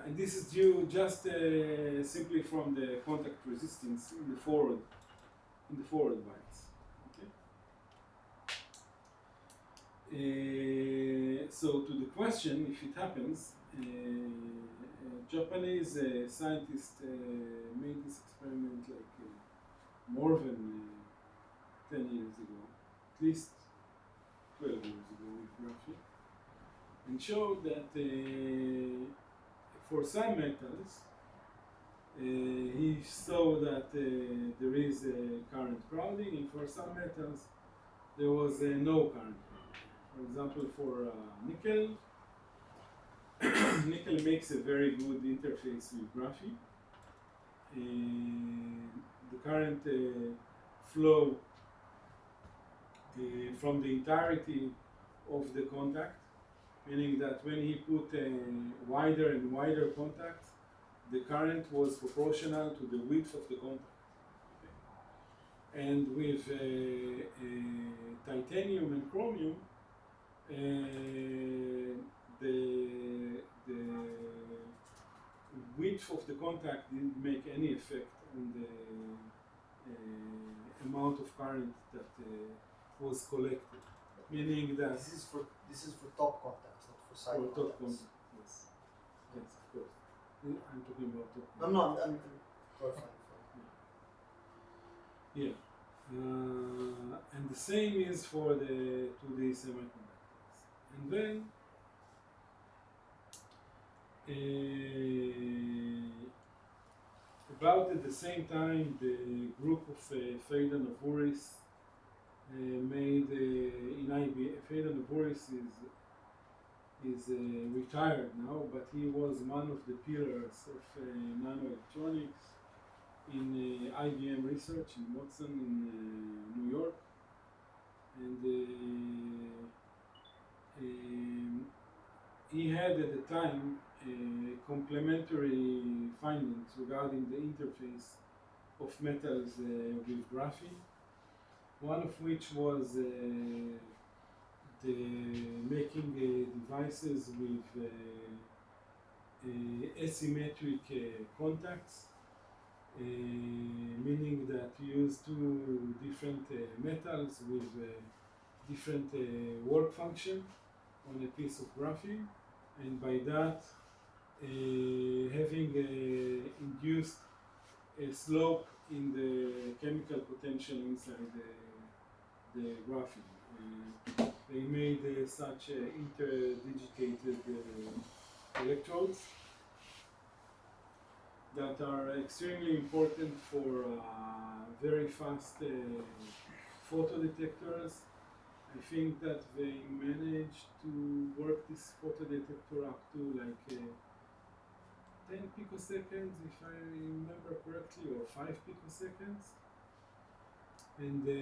And this is due just simply from the contact resistance in the forward bias. Okay? So to the question, if it happens, a Japanese scientist made this experiment like more than 10 years ago, at least 12 years ago with graphene, and showed that for some metals, he saw that there is a current crowding, and for some metals there was no current crowding. For example, for nickel, nickel makes a very good interface with graphene. The current flow from the entirety of the contact, meaning that when he put wider and wider contacts, the current was proportional to the width of the contact. Okay. And with titanium and chromium, the width of the contact didn't make any effect on the amount of current that was collected. Meaning that This is for top contacts, not for side for top contacts. contact, yes, yes, of course. I'm talking about top No, contact. I'm clarifying. Yeah, and the same is for the 2D semiconductors. And then about at the same time, the group of Feidan of Uris made in IBM. Feidan of Uris is retired now, but he was one of the pillars of nanoelectronics in IBM research in Watson in New York, and he had at the time complementary findings regarding the interface of metals with graphene, one of which was the making devices with asymmetric contacts, meaning that you use two different metals with different work function on a piece of graphene, and by that having induced a slope in the chemical potential inside the graphene. They made such interdigitated electrodes that are extremely important for very fast photodetectors. I think that they managed to work this photodetector up to like 10 picoseconds, if I remember correctly, or 5 picoseconds. And the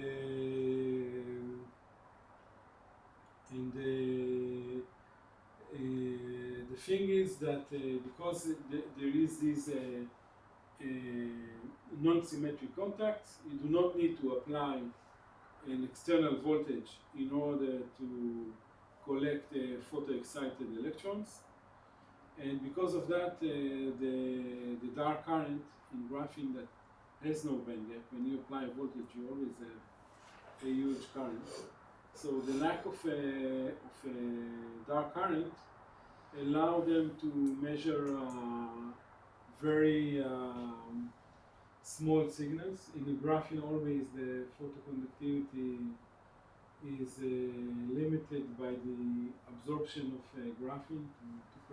thing is that because there is these non-symmetric contacts, you do not need to apply an external voltage in order to collect photoexcited electrons. And because of that, the dark current in graphene that has no band gap, when you apply a voltage, you always have a huge current. So the lack of a dark current allow them to measure very small signals. In the graphene, always the photoconductivity is limited by the absorption of graphene to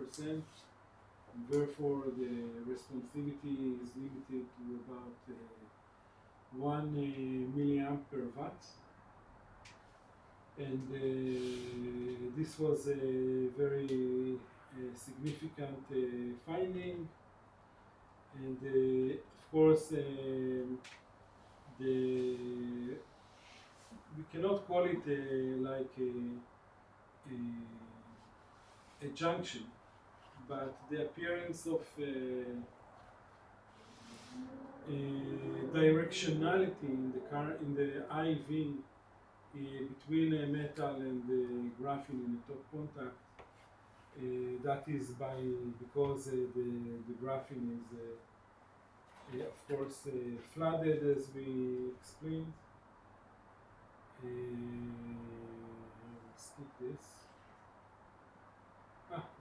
2%, Therefore, the responsivity is limited to about 1 milliamp per watt. And this was a very significant finding. And of course, we cannot call it like a junction, but the appearance of directionality in the IV between a metal and the graphene in the top contact. That is because the graphene is of course flooded, as we explained. Skip this.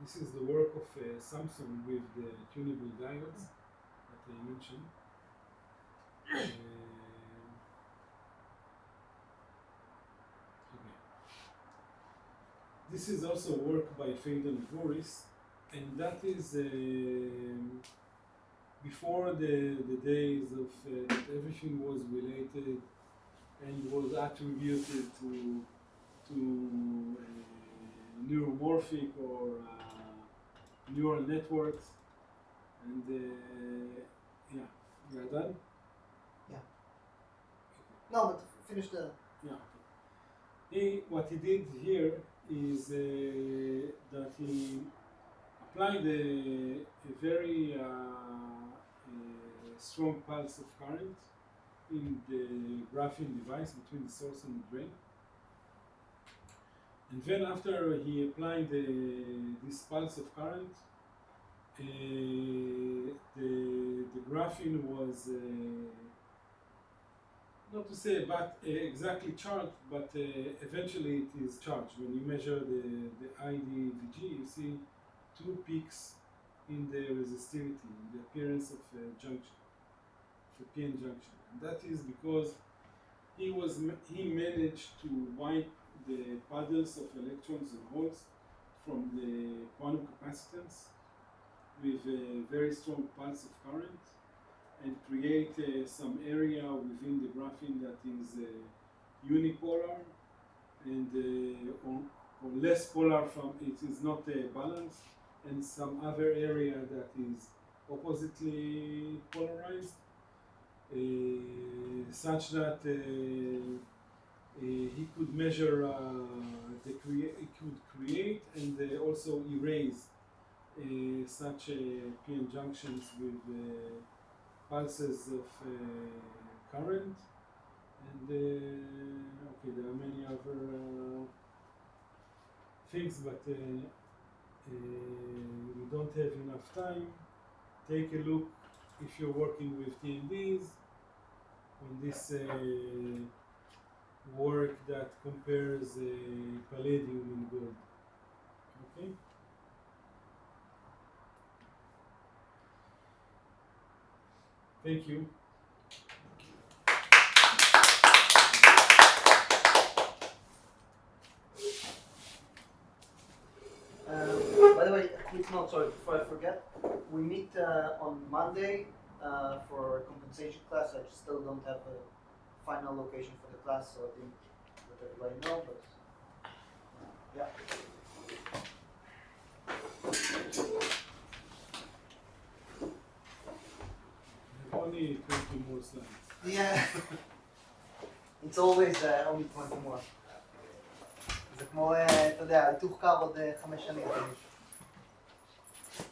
This is the work of Samsung with the tunable diodes that I mentioned. This is also work by Feidan and Boris, and that is before the days of that everything was related and was attributed to neuromorphic or neural networks. And yeah, we are done? No, but finish the... Yeah. What he did here is that he applied a very strong pulse of current in the graphene device between the source and the drain. And then after he applied this pulse of current, the graphene was not to say but exactly charged, but eventually it is charged. When you measure the IDVG, you see two peaks in the resistivity, in the appearance of a junction, of a PN junction. And that is because he managed to wipe the puddles of electrons and holes from the quantum capacitance with a very strong pulse of current, and create some area within the graphene that is unipolar and or less polar from it is not balanced, and some other area that is oppositely polarized, such that he could measure he could create and also erase such PN junctions with pulses of current. And okay, there are many other things, but we don't have enough time. Take a look, if you're working with TNDs, on this work that compares palladium and gold. Okay? Thank you. By the way, a quick note, sorry, before I forget, we meet on Monday for a compensation class. I still don't have a final location for the class, so I think let everybody know, but yeah. Only 20 more slides. Yeah. It's always only 20 more. זה כמו, אתה יודע, היתוך קו עוד 5 שנים.